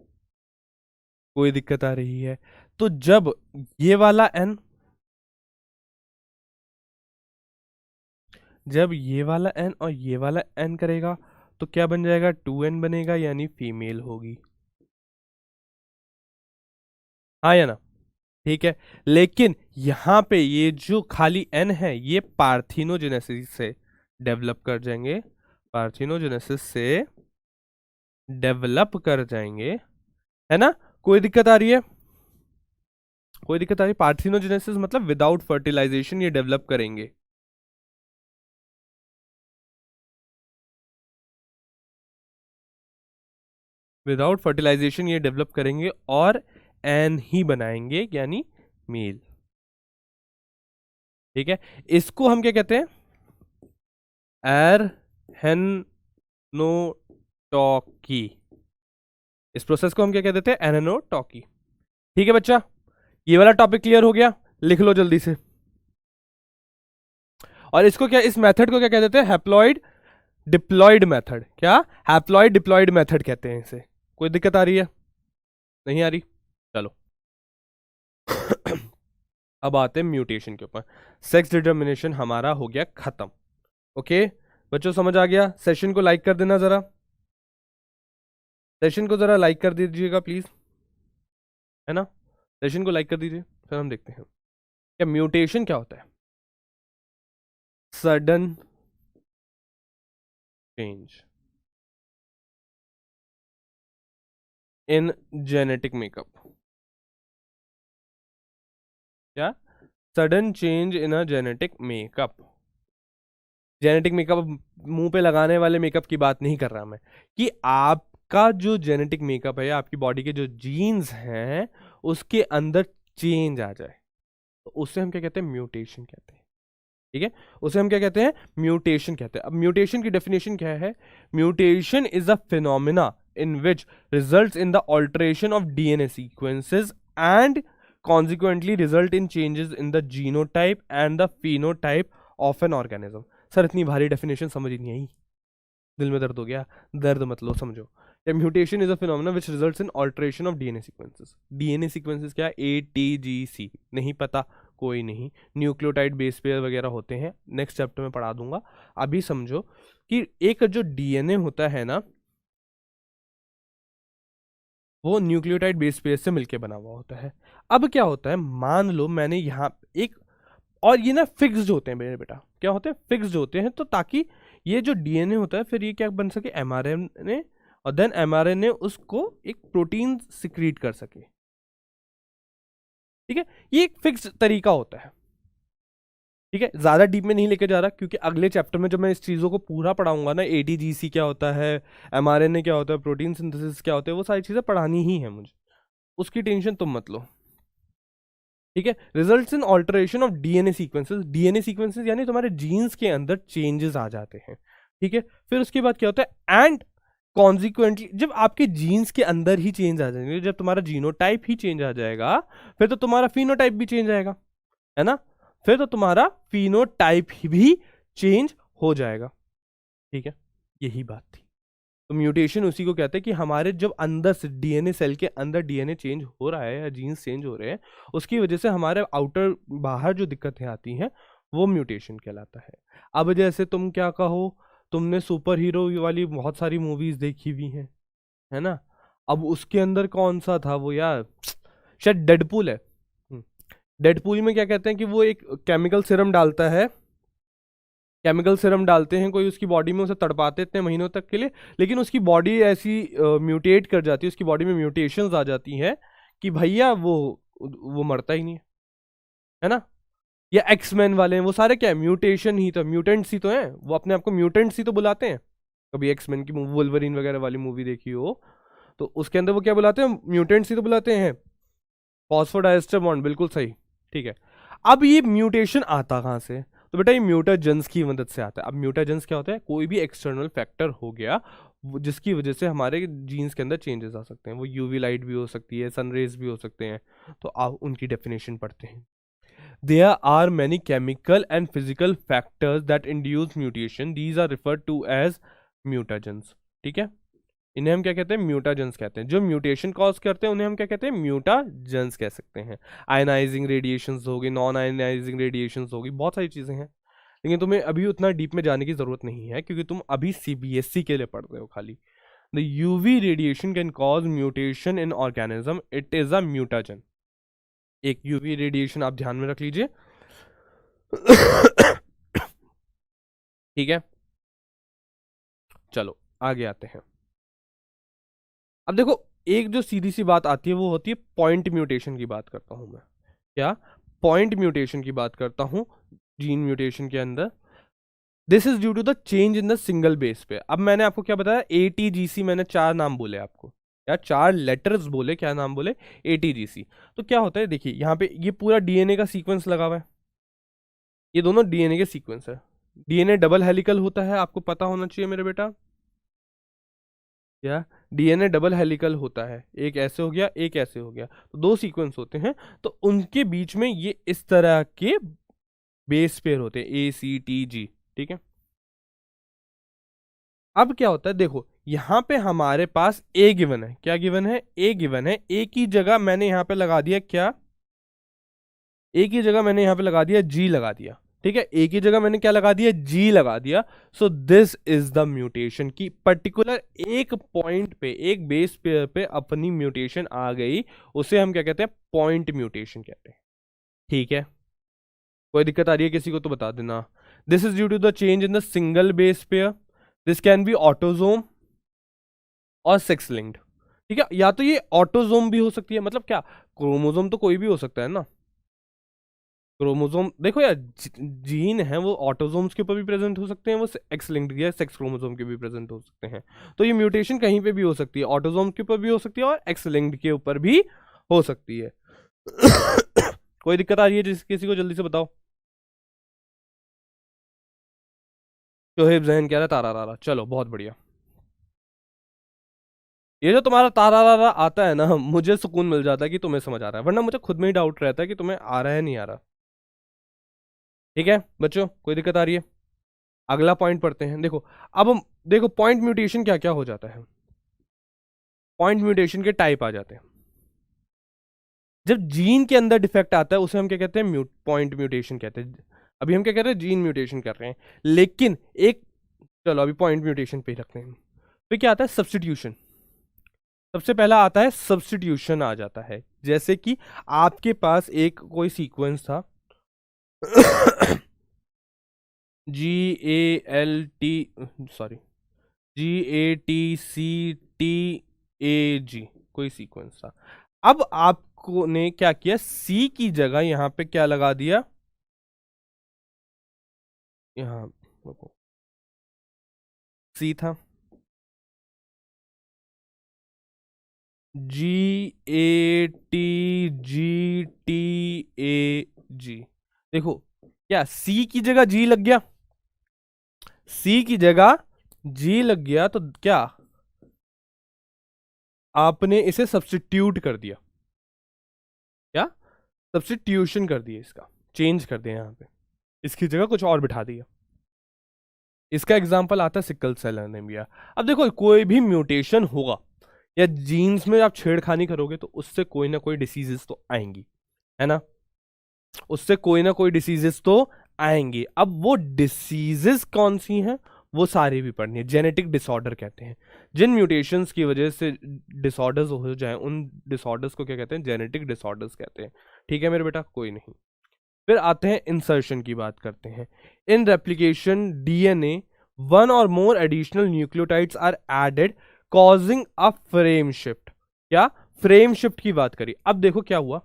कोई दिक्कत आ रही है। तो जब ये वाला एन, जब ये वाला एन और ये वाला एन करेगा, तो क्या बन जाएगा, 2N बनेगा, यानी फीमेल होगी। हाँ या ना। ठीक है, लेकिन यहां पे ये जो खाली एन है, ये पार्थिनोजेनेसिस से डेवलप कर जाएंगे। पार्थिनोजेनेसिस से डेवलप कर जाएंगे, है ना। कोई दिक्कत आ रही है, कोई दिक्कत आ रही है। पार्थिनोजेनेसिस मतलब विदाउट फर्टिलाइजेशन ये डेवलप करेंगे। विदाउट फर्टिलाइजेशन ये डेवलप करेंगे और एन ही बनाएंगे, यानी मेल। ठीक है, इसको हम क्या कहते हैं, एरहेनोटॉकी। इस प्रोसेस को हम क्या कह देते हैं, एरहेनोटॉकी। ठीक है बच्चा, ये वाला टॉपिक क्लियर हो गया, लिख लो जल्दी से। और इसको क्या, इस मेथड को क्या कह देते हैं, हैप्लॉइड डिप्लॉयड मेथड। क्या, हैप्लॉइड डिप्लॉयड मेथड कहते हैं इसे। कोई दिक्कत आ रही है, नहीं आ रही, चलो। अब आते हैं म्यूटेशन के ऊपर। सेक्स डिटर्मिनेशन हमारा हो गया खत्म। ओके बच्चों, समझ आ गया। सेशन को लाइक कर देना जरा, सेशन को जरा लाइक कर दीजिएगा प्लीज, है ना। सेशन को लाइक कर दीजिए, फिर हम देखते हैं क्या म्यूटेशन क्या होता है। Sudden change in genetic makeup. क्या, sudden change in a genetic makeup. Genetic makeup मुंह पे लगाने वाले मेकअप की बात नहीं कर रहा मैं, कि आपका जो जेनेटिक मेकअप है, आपकी बॉडी के जो जीन्स हैं, उसके अंदर चेंज आ जाए, तो उससे हम क्या कहते हैं, म्यूटेशन कहते हैं। ठीक है, उसे हम क्या कहते हैं, म्यूटेशन कहते हैं। अब म्यूटेशन की डेफिनेशन क्या है, mutation is a phenomena in which results in the alteration of DNA sequences and consequently result in changes in the genotype and the phenotype of an organism। Sir इतनी भारी definition समझ ही नहीं आई, दिल में दर्द हो गया। दर्द मत लो, समझो। Mutation is a phenomena which results in alteration of DNA sequences. DNA sequences क्या, ATGC नहीं पता, कोई नहीं, न्यूक्लियोटाइड बेस पेयर वगैरह होते हैं, नेक्स्ट चैप्टर में पढ़ा दूंगा। अभी समझो कि एक जो डीएनए होता है ना, वो न्यूक्लियोटाइड बेस पेयर से मिलके बना हुआ होता है। अब क्या होता है, मान लो मैंने यहाँ एक, और ये ना फिक्स्ड होते हैं मेरे बेटा, क्या होते हैं, फिक्स्ड होते हैं, तो ताकि ये जो डीएनए होता है फिर ये क्या बन सके, एमआरएनए, और देन एमआरएनए उसको एक प्रोटीन सिक्रीट कर सके। ठीक है, ये एक फिक्स्ड तरीका होता है। ठीक है, ज्यादा डीप में नहीं लेके जा रहा, क्योंकि अगले चैप्टर में जब मैं इस चीजों को पूरा पढ़ाऊंगा ना, एटीजीसी क्या होता है, एमआरएनए क्या होता है, प्रोटीन सिंथेसिस क्या होता है, वो सारी चीजें पढ़ानी ही है मुझे, उसकी टेंशन तुम मत लो। ठीक है, results in alteration of DNA sequences, DNA sequences यानी तुम्हारे जीन्स के अंदर चेंजेस आ जाते हैं। ठीक है, फिर उसके बाद क्या होता है, एंड कॉन्सिक्वेंटली जब आपके जीन्स के अंदर ही चेंज आ जाएंगे, जब तुम्हारा जीनोटाइप ही चेंज आ जाएगा, फिर तो तुम्हारा फिनोटाइप भी चेंज आएगा, है ना, फिर तो तुम्हारा फिनोटाइप भी चेंज हो जाएगा। ठीक है, यही बात थी। तो म्यूटेशन उसी को कहते हैं कि हमारे जब अंदर से डीएनए, सेल के अंदर डीएनए चेंज हो रहा है या जीन्स चेंज हो रहे हैं, उसकी वजह से हमारे आउटर बाहर जो दिक्कतें आती हैं वो म्यूटेशन कहलाता है। अब जैसे तुम क्या कहो, तुमने सुपर हीरो वाली बहुत सारी मूवीज देखी हुई हैं, है ना, अब उसके अंदर कौन सा था वो यार, शायद डेडपूल है। डेडपूल में क्या कहते हैं कि वो एक केमिकल सिरम डालता है, केमिकल सिरम डालते हैं कोई उसकी बॉडी में, उसे तड़पाते इतने महीनों तक के लिए, लेकिन उसकी बॉडी ऐसी म्यूटेट कर जाती है, उसकी बॉडी में म्यूटेशंस आ जाती हैं कि भैया वो मरता ही नहीं है ना। या एक्समैन वाले हैं, वो सारे क्या है, म्यूटेशन ही तो, म्यूटेंट्स ही तो हैं, वो अपने आप को म्यूटेंट्स ही तो बुलाते हैं। कभी एक्समैन की वुल्वरीन वगैरह वाली मूवी देखी हो तो उसके अंदर वो क्या बुलाते हैं, म्यूटेंट्स ही तो बुलाते हैं। फॉस्फोडाइस्टर बॉन्ड, बिल्कुल सही। ठीक है, अब ये म्यूटेशन आता कहाँ से, तो बेटा ये म्यूटाजेंस की मदद से आता है। अब म्यूटाजेंस क्या होता है, कोई भी एक्सटर्नल फैक्टर हो गया जिसकी वजह से हमारे जीन्स के अंदर चेंजेस आ सकते हैं, वो यूवी लाइट भी हो सकती है, सनरेज भी हो सकते हैं, तो आप उनकी डेफिनेशन पढ़ते हैं। There are many chemical and physical factors that induce mutation, these are referred to as mutagens. ठीक है, इन्हें हम क्या कहते हैं, म्यूटाजेंस कहते हैं। जो म्यूटेशन कॉज करते हैं उन्हें हम क्या कहते हैं, म्यूटाजेंस कह सकते हैं। आयनाइजिंग रेडिएशंस होगी, नॉन आयनाइजिंग रेडिएशंस होगी, बहुत सारी चीज़ें हैं, लेकिन तुम्हें अभी उतना डीप में जाने की ज़रूरत नहीं है, क्योंकि तुम अभी सीबीएसई के लिए पढ़ रहे हो खाली। The UV radiation can cause mutation in organism, it is a mutagen. एक यूवी रेडिएशन आप ध्यान में रख लीजिए। ठीक है, चलो आगे आते हैं। अब देखो, एक जो सीधी सी बात आती है वो होती है पॉइंट म्यूटेशन की बात करता हूं मैं, क्या, पॉइंट म्यूटेशन की बात करता हूं जीन म्यूटेशन के अंदर। This is due to the change in the single base पे। अब मैंने आपको क्या बताया, एटीजीसी, मैंने 4 नाम बोले आपको, या 4 लेटर्स बोले, क्या नाम बोले, एटीजीसी। तो क्या होता है, देखिए यहाँ पे ये पूरा डीएनए का सीक्वेंस लगा हुआ है, ये दोनों डीएनए के सीक्वेंस है। डीएनए डबल हेलिकल होता है, आपको पता होना चाहिए मेरे बेटा, या डीएनए डबल हेलिकल होता है, एक ऐसे हो गया एक ऐसे हो गया, तो 2 सीक्वेंस होते हैं, तो उनके बीच में ये इस तरह के बेस पेयर होते हैं, ACTG। ठीक है, अब क्या होता है, देखो यहां पे हमारे पास ए गिवन है, क्या गिवन है, ए गिवन है, ए की जगह मैंने यहां पे लगा दिया क्या, ए की जगह मैंने यहां पे लगा दिया जी लगा दिया। ठीक है, ए की जगह मैंने क्या लगा दिया, जी लगा दिया। So this is the mutation की पर्टिकुलर एक पॉइंट पे, एक बेस पेयर पे अपनी म्यूटेशन आ गई, उसे हम क्या कहते हैं, पॉइंट म्यूटेशन कहते हैं। ठीक है, कोई दिक्कत आ रही है किसी को तो बता देना। This is due to the change in the single base pair, this can be autosome और सेक्स लिंक्ड। ठीक है, या तो ये ऑटोजोम भी हो सकती है, मतलब क्या, क्रोमोजोम तो कोई भी हो सकता है ना, क्रोमोसोम देखो यार, जीन है वो ऑटोसोम्स के ऊपर भी प्रेजेंट हो सकते हैं, वो एक्स लिंक्ड या सेक्स क्रोमोसोम के भी प्रेजेंट हो सकते हैं। तो ये म्यूटेशन कहीं पे भी हो सकती है, ऑटोसोम के ऊपर भी हो सकती है और एक्स लिंक्ड के ऊपर भी हो सकती है। कोई दिक्कत आ रही है जिस किसी को, जल्दी से बताओ। शोहेब जहन कह रहा है तारा रारा, चलो बहुत बढ़िया। ये जो तुम्हारा तारा रारा आता है ना, मुझे सुकून मिल जाता है कि तुम्हें समझ आ रहा है, वरना मुझे खुद में ही डाउट रहता है कि तुम्हें आ रहा है नहीं आ रहा। ठीक है बच्चों, कोई दिक्कत आ रही है, अगला पॉइंट पढ़ते हैं। देखो अब हम, देखो पॉइंट म्यूटेशन क्या क्या हो जाता है, पॉइंट म्यूटेशन के टाइप आ जाते हैं। जब जीन के अंदर डिफेक्ट आता है उसे हम क्या कहते हैं, पॉइंट म्यूटेशन कहते हैं। अभी हम क्या कर रहे हैं, जीन म्यूटेशन कर रहे हैं। लेकिन एक, चलो अभी पॉइंट म्यूटेशन पे ही रखते हैं। फिर क्या आता है, सब्स्टिट्यूशन। सबसे पहला आता है सब्स्टिट्यूशन आ जाता है। जैसे कि आपके पास एक कोई सीक्वेंस था GALT, सॉरी, GATCTAG, कोई सीक्वेंस था। अब आपको ने क्या किया, सी की जगह यहां पे क्या लगा दिया, यहां सी था, GATGTAG। देखो क्या सी की जगह जी लग गया, सी की जगह जी लग गया, तो क्या आपने इसे सब्स्टिट्यूट कर दिया, क्या सब्स्टिट्यूशन कर दिया, इसका चेंज कर दिया, यहां पे इसकी जगह कुछ और बिठा दिया। इसका एग्जांपल आता है सिकल सेल एनीमिया। अब देखो कोई भी म्यूटेशन होगा या जीन्स में आप छेड़खानी करोगे तो उससे कोई ना कोई डिसीजेस तो आएंगी, है ना, उससे कोई ना कोई डिसीजेस तो आएंगी। अब वो डिसीजेस कौन सी हैं, वो सारी भी पढ़नी है। जेनेटिक डिसऑर्डर कहते हैं, जिन म्यूटेशंस की वजह से डिसऑर्डर्स हो जाए उन डिसऑर्डर्स को क्या कहते हैं, जेनेटिक डिसऑर्डर्स कहते हैं। ठीक है मेरे बेटा, कोई नहीं। फिर आते हैं इंसर्शन की बात करते हैं। इन रेप्लिकेशन डीएनए वन और more additional nucleotides are added causing a frame shift. क्या फ्रेम शिफ्ट की बात करी। अब देखो क्या हुआ,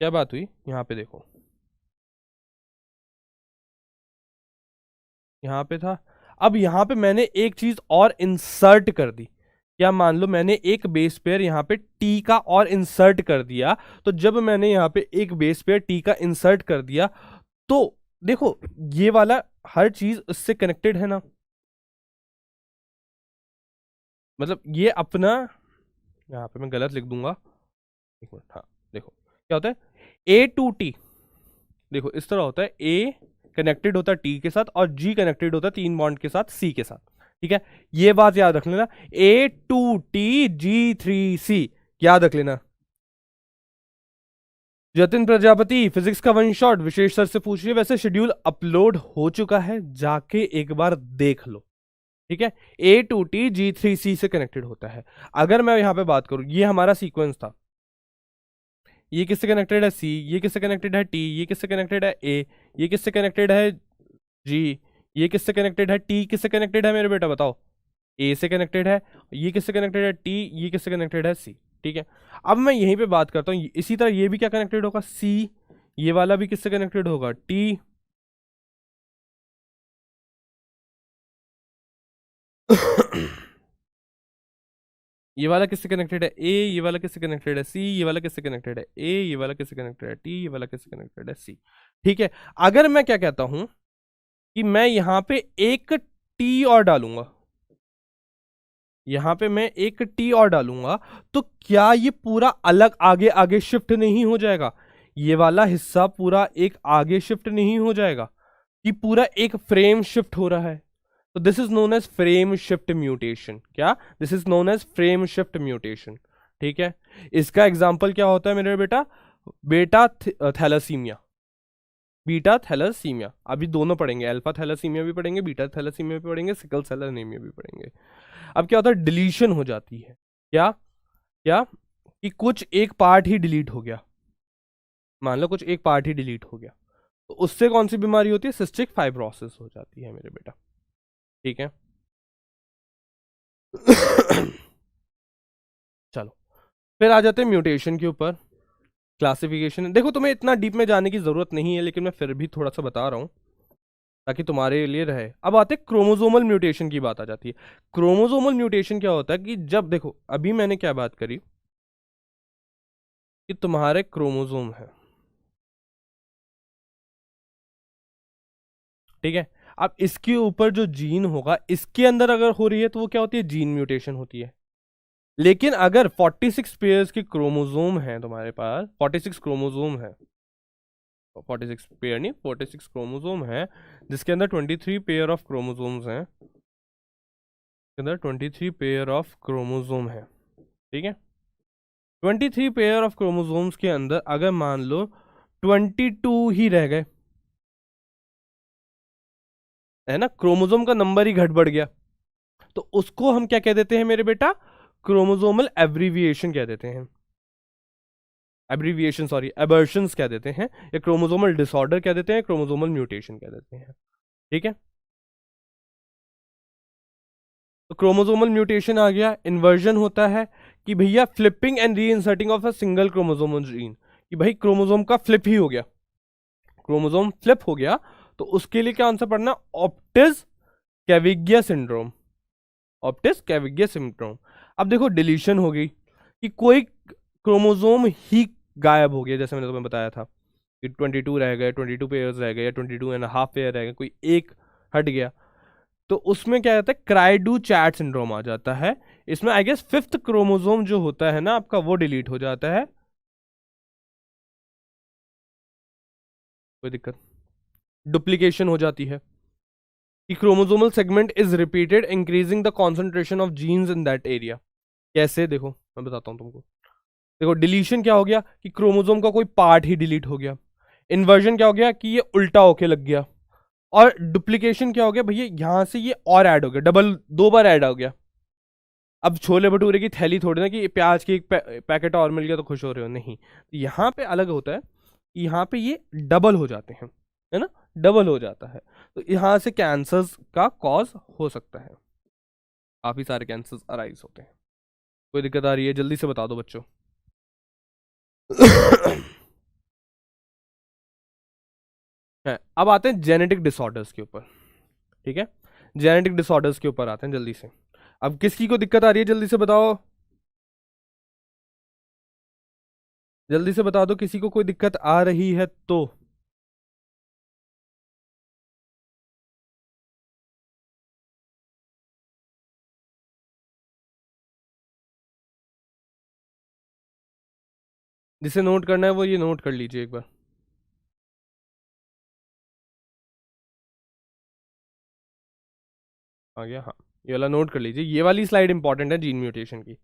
क्या बात हुई, यहां पे देखो, यहां पे था। अब यहां पे मैंने एक चीज और इंसर्ट कर दी। क्या, मान लो मैंने एक बेस पेयर यहां पे टी का और इंसर्ट कर दिया। तो जब मैंने यहां पे एक बेस पेयर टी का इंसर्ट कर दिया, तो देखो ये वाला हर चीज उससे कनेक्टेड है ना, मतलब ये अपना, यहां पे मैं गलत लिख दूंगा, एक मिनट, हाँ देखो क्या होता है, ए टू टी, देखो इस तरह होता है, ए कनेक्टेड होता है टी के साथ और जी कनेक्टेड होता है तीन बॉन्ड के साथ सी के साथ। ठीक है, ये बात याद रख लेना, A2TG3C, याद रख लेना। जतिन प्रजापति, फिजिक्स का वन शॉट, विशेष सर से पूछिए। वैसे शेड्यूल अपलोड हो चुका है, जाके एक बार देख लो। ठीक है, A2TG3C से कनेक्टेड होता है। अगर मैं यहां पे बात करूं, ये हमारा सीक्वेंस था, ये किससे कनेक्टेड है, सी, ये किससे कनेक्टेड है, टी, ये किससे कनेक्टेड है, ए, ये किससे कनेक्टेड है, जी, ये किससे कनेक्टेड है, टी किससे कनेक्टेड है मेरे बेटा बताओ, ए से कनेक्टेड है, ये किससे कनेक्टेड है, टी, ये किससे कनेक्टेड है, सी। ठीक है, अब मैं यहीं पे बात करता हूँ, इसी तरह ये भी क्या कनेक्टेड होगा, सी, ये वाला भी किससे कनेक्टेड होगा, टी ये वाला किससे कनेक्टेड है, ए, ये वाला किससे कनेक्टेड है, सी, ये वाला किससे कनेक्टेड है, ए, ये वाला किससे कनेक्टेड है, टी, ये वाला किससे कनेक्टेड है, सी। ठीक है, अगर मैं क्या कहता हूं कि मैं यहां पे एक टी और डालूंगा, यहां पे मैं एक टी और डालूंगा, तो क्या ये पूरा अलग आगे आगे शिफ्ट नहीं हो जाएगा, ये वाला हिस्सा पूरा एक आगे शिफ्ट नहीं हो जाएगा, कि पूरा एक फ्रेम शिफ्ट हो रहा है। तो this is known as frame shift mutation. क्या, this is known as frame shift mutation. ठीक है, इसका एग्जाम्पल क्या होता है मेरे बेटा, बेटा थैलासीमिया, बीटा थैलासीमिया, अभी दोनों पढ़ेंगे, अल्फा थैलासीमिया भी पढ़ेंगे, बीटा थैलासीमिया भी पढ़ेंगे, सिकल सेल एनीमिया भी पढ़ेंगे। अब क्या होता है, डिलीशन हो जाती है। क्या, क्या कि कुछ एक पार्ट ही डिलीट हो गया, मान लो कुछ एक पार्ट ही डिलीट हो गया, तो उससे कौन सी बीमारी होती है, सिस्टिक फाइब्रोसिस हो जाती है मेरे बेटा। ठीक है चलो, फिर आ जाते हैं म्यूटेशन के ऊपर, क्लासिफिकेशन। देखो तुम्हें इतना डीप में जाने की जरूरत नहीं है, लेकिन मैं फिर भी थोड़ा सा बता रहा हूं ताकि तुम्हारे लिए रहे। अब आते हैं क्रोमोसोमल म्यूटेशन की बात आ जाती है। क्रोमोसोमल म्यूटेशन क्या होता है कि जब, देखो अभी मैंने क्या बात करी कि तुम्हारे क्रोमोसोम है, ठीक है, अब इसके ऊपर जो जीन होगा इसके अंदर अगर हो रही है तो वो क्या होती है, जीन म्यूटेशन होती है। लेकिन अगर 46 पेयर्स के क्रोमोसोम है तुम्हारे पास, 46 क्रोमोसोम है, 46 पेयर नहीं, 46 क्रोमोसोम है, जिसके अंदर 23 पेयर ऑफ क्रोमोसोम्स हैं, इसके अंदर 23 पेयर ऑफ क्रोमोसोम है। ठीक है, 23 पेयर ऑफ क्रोमोसोम्स के अंदर अगर मान लो 22 ही रह गए, है ना, क्रोमोसोम का नंबर ही घट बढ़ गया, तो उसको हम क्या कह देते हैं मेरे बेटा? क्रोमोसोमल एब्रीविएशन कह देते हैं, एब्रीविएशन सॉरी एबर्शंस कह देते हैं, या क्रोमोसोमल डिसऑर्डर कह देते हैं, क्रोमोसोमल म्यूटेशन कह देते हैं। ठीक है, तो क्रोमोसोमल म्यूटेशन आ गया। इन्वर्जन होता है कि भैया flipping and re inserting of a single chromosomal gene, कि भाई क्रोमोसोम का फ्लिप ही हो गया, क्रोमोसोम फ्लिप हो गया, तो उसके लिए क्या आंसर पढ़ना? ऑप्टिस कैविगिया सिंड्रोम, ऑप्टिस कैविगिया सिंड्रोम। अब देखो डिलीशन हो गई कि कोई क्रोमोसोम ही गायब हो गया, जैसे मैंने तुम्हें बताया था कि 22 रह गए, 22 पेयर्स रह गए, या 22.5 पेयर रह गए, कोई एक हट गया, तो उसमें क्या कहता है? क्राइडू चैट सिंड्रोम आ जाता है। इसमें आई गेस फिफ्थ क्रोमोसोम जो होता है ना आपका, वो डिलीट हो जाता है, कोई दिक्कत, डुप्लीकेशन हो जाती है, कि chromosomal segment is repeated increasing the concentration of genes in that area. कैसे? देखो मैं बताता हूँ तुमको। देखो डिलीशन क्या हो गया कि क्रोमोसोम का कोई पार्ट ही डिलीट हो गया, इन्वर्जन क्या हो गया कि ये उल्टा होके लग गया, और डुप्लीकेशन क्या हो गया भैया, यहां से ये और ऐड हो गया, डबल 2 बार ऐड हो गया। अब छोले भटूरे की थैली थोड़ी ना कि प्याज की एक पैकेट और मिल गया तो खुश हो रहे हो, नहीं, यहाँ पे अलग होता है, यहाँ पे ये डबल हो जाते हैं, है ना, डबल हो जाता है, तो यहाँ से कैंसर्स का कॉज हो सकता है, काफी सारे कैंसर्स अराइज होते हैं। कोई दिक्कत आ रही है? जल्दी से बता दो बच्चों। है, अब आते हैं जेनेटिक डिसऑर्डर्स के ऊपर। ठीक है, जेनेटिक डिसऑर्डर्स के ऊपर आते हैं जल्दी से। अब किसकी को दिक्कत आ रही है, जल्दी से बताओ, जल्दी से बता दो, किसी को कोई दिक्कत आ रही है तो। जिसे नोट करना है वो ये नोट कर लीजिए एक बार। आ गया? हाँ, ये वाला नोट कर लीजिए, ये वाली स्लाइड इंपॉर्टेंट है जीन म्यूटेशन की।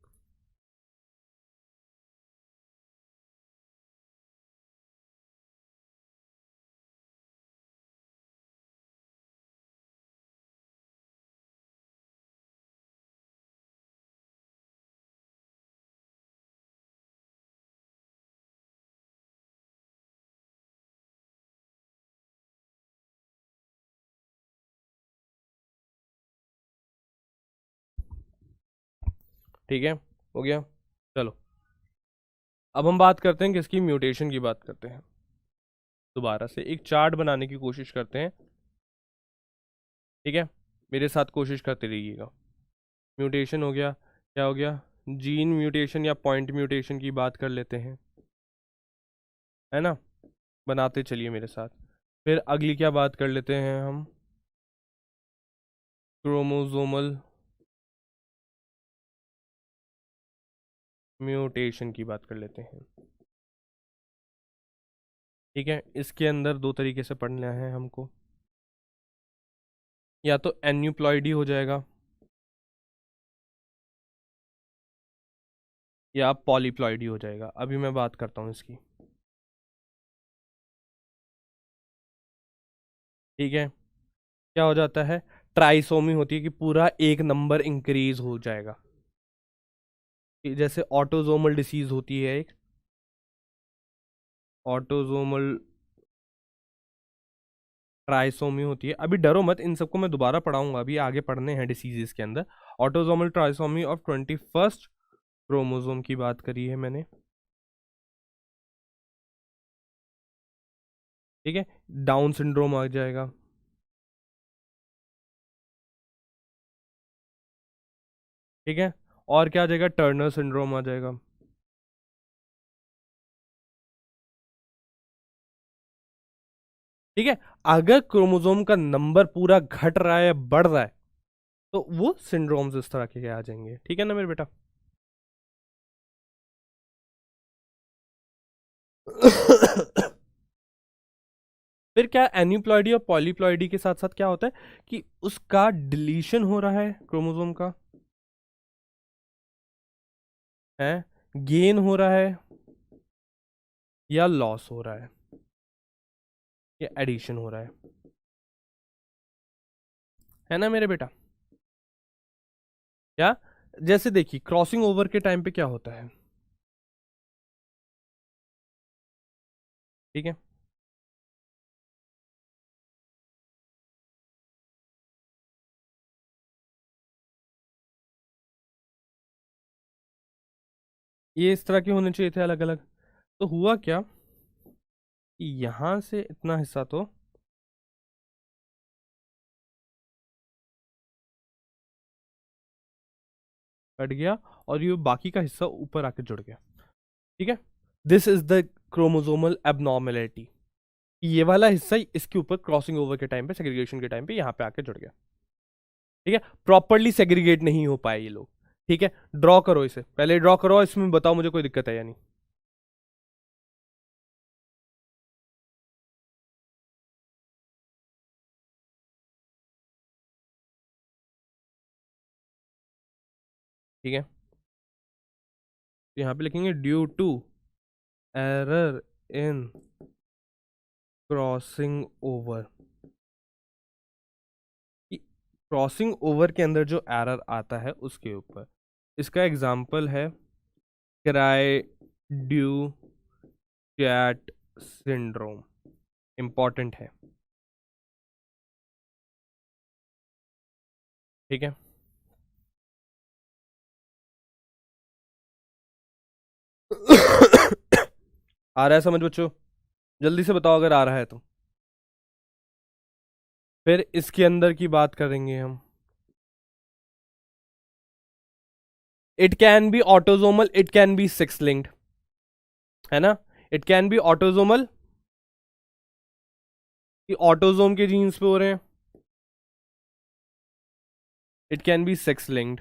ठीक है, हो गया। चलो अब हम बात करते हैं किसकी? म्यूटेशन की बात करते हैं। दोबारा से एक चार्ट बनाने की कोशिश करते हैं। ठीक है, मेरे साथ कोशिश करते रहिएगा। म्यूटेशन हो गया, क्या हो गया? जीन म्यूटेशन या पॉइंट म्यूटेशन की बात कर लेते हैं, है ना, बनाते चलिए मेरे साथ। फिर अगली क्या बात कर लेते हैं हम? क्रोमोसोमल म्यूटेशन की बात कर लेते हैं। ठीक है, इसके अंदर दो तरीके से पढ़ना है हमको, या तो एन्यूप्लॉइडी हो जाएगा या पॉलीप्लॉइडी हो जाएगा। अभी मैं बात करता हूँ इसकी। ठीक है, क्या हो जाता है? ट्राइसोमी होती है कि पूरा एक नंबर इंक्रीज हो जाएगा, कि जैसे ऑटोजोमल डिसीज होती है एक, ऑटोजोमल ट्राइसोमी होती है। अभी डरो मत, इन सबको मैं दोबारा पढ़ाऊंगा, अभी आगे पढ़ने हैं डिसीजेस के अंदर। Autosomal trisomy of 21st chromosome की बात करी है मैंने। ठीक है, डाउन सिंड्रोम आ जाएगा। ठीक है, और क्या आ जाएगा? टर्नर सिंड्रोम आ जाएगा। ठीक है, अगर क्रोमोसोम का नंबर पूरा घट रहा है या बढ़ रहा है तो वो सिंड्रोम्स इस तरह के आ जाएंगे। ठीक है ना मेरे बेटा? फिर क्या एन्यूप्लॉइडी और पॉलीप्लॉइडी के साथ साथ क्या होता है कि उसका डिलीशन हो रहा है क्रोमोसोम का, है, गेन हो रहा है या लॉस हो रहा है या एडिशन हो रहा है ना मेरे बेटा? क्या? जैसे देखिए क्रॉसिंग ओवर के टाइम पे क्या होता है, ठीक है, ये इस तरह के होने चाहिए थे अलग अलग। तो हुआ क्या कि यहां से इतना हिस्सा तो कट गया और ये बाकी का हिस्सा ऊपर आके जुड़ गया, ठीक है। This is the chromosomal abnormality. ये वाला हिस्सा इसके ऊपर क्रॉसिंग ओवर के टाइम पे, सेग्रीगेशन के टाइम पे यहाँ पे आके जुड़ गया, ठीक है। प्रॉपरली सेग्रीगेट नहीं हो पाए ये लोग, ठीक है। ड्रॉ करो इसे, पहले ड्रॉ करो, इसमें बताओ मुझे कोई दिक्कत है या नहीं। ठीक है, यहाँ पे लिखेंगे due to error in crossing over. Crossing over के अंदर जो एरर आता है उसके ऊपर, इसका एग्जाम्पल है cry due chat syndrome. Important है, ठीक है। आ रहा है समझ बच्चों? जल्दी से बताओ अगर आ रहा है तो। फिर इसके अंदर की बात करेंगे हम। It can be autosomal, it can be six linked, है ना। इट कैन बी ऑटोजोमल कि ऑटोजोम के जीन्स पे हो रहे हैं, it can be sex linked.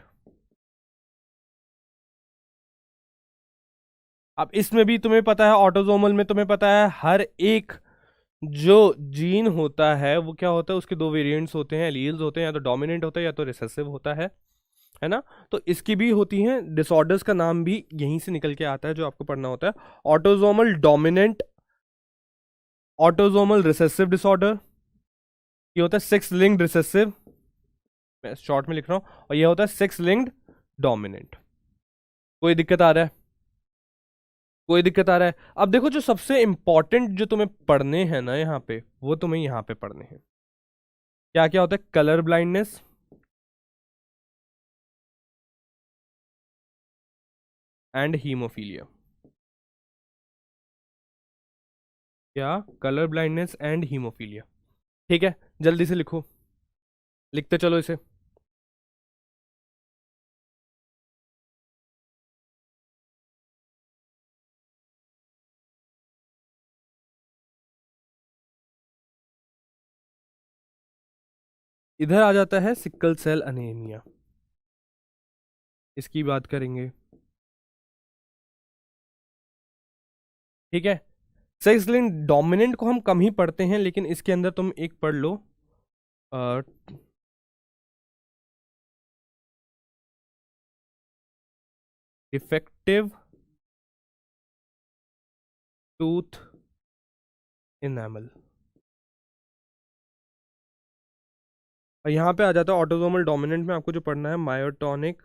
अब इसमें भी तुम्हें पता है, ऑटोजोमल में तुम्हें पता है हर एक जो जीन होता है वो क्या होता है, उसके दो वेरिएंट्स होते हैं, एलील्स होते हैं, या तो डोमिनेंट होता है या तो रिसेसिव होता है ना। तो इसकी भी होती हैं डिसऑर्डर्स, का नाम भी यहीं से निकल के आता है जो आपको पढ़ना होता है। Autosomal dominant, autosomal recessive disorder, ये होता है सिक्स लिंक्ड रिसेसिव, मैं शॉर्ट में लिख रहा हूं, और ये होता है सिक्स लिंक्ड डोमिनेंट। कोई दिक्कत आ रहा है? कोई दिक्कत आ रहा है? अब देखो जो सबसे इंपॉर्टेंट जो तुम्हें पढ़ने हैं ना यहाँ पे, वो तुम्हें यहाँ पे पढ़ने हैं। क्या क्या होता है? Colour blindness and haemophilia. क्या? कलर ब्लाइंडनेस एंड हीमोफीलिया, ठीक है। जल्दी से लिखो, लिखते चलो इसे। इधर आ जाता है सिकल सेल अनीमिया, इसकी बात करेंगे, ठीक है। सेक्स लिंक्ड डोमिनेंट को हम कम ही पढ़ते हैं, लेकिन इसके अंदर तुम एक पढ़ लो, डिफेक्टिव टूथ इनेमल। और यहाँ पे आ जाता है ऑटोसोमल डोमिनेंट में आपको जो पढ़ना है, मायोटोनिक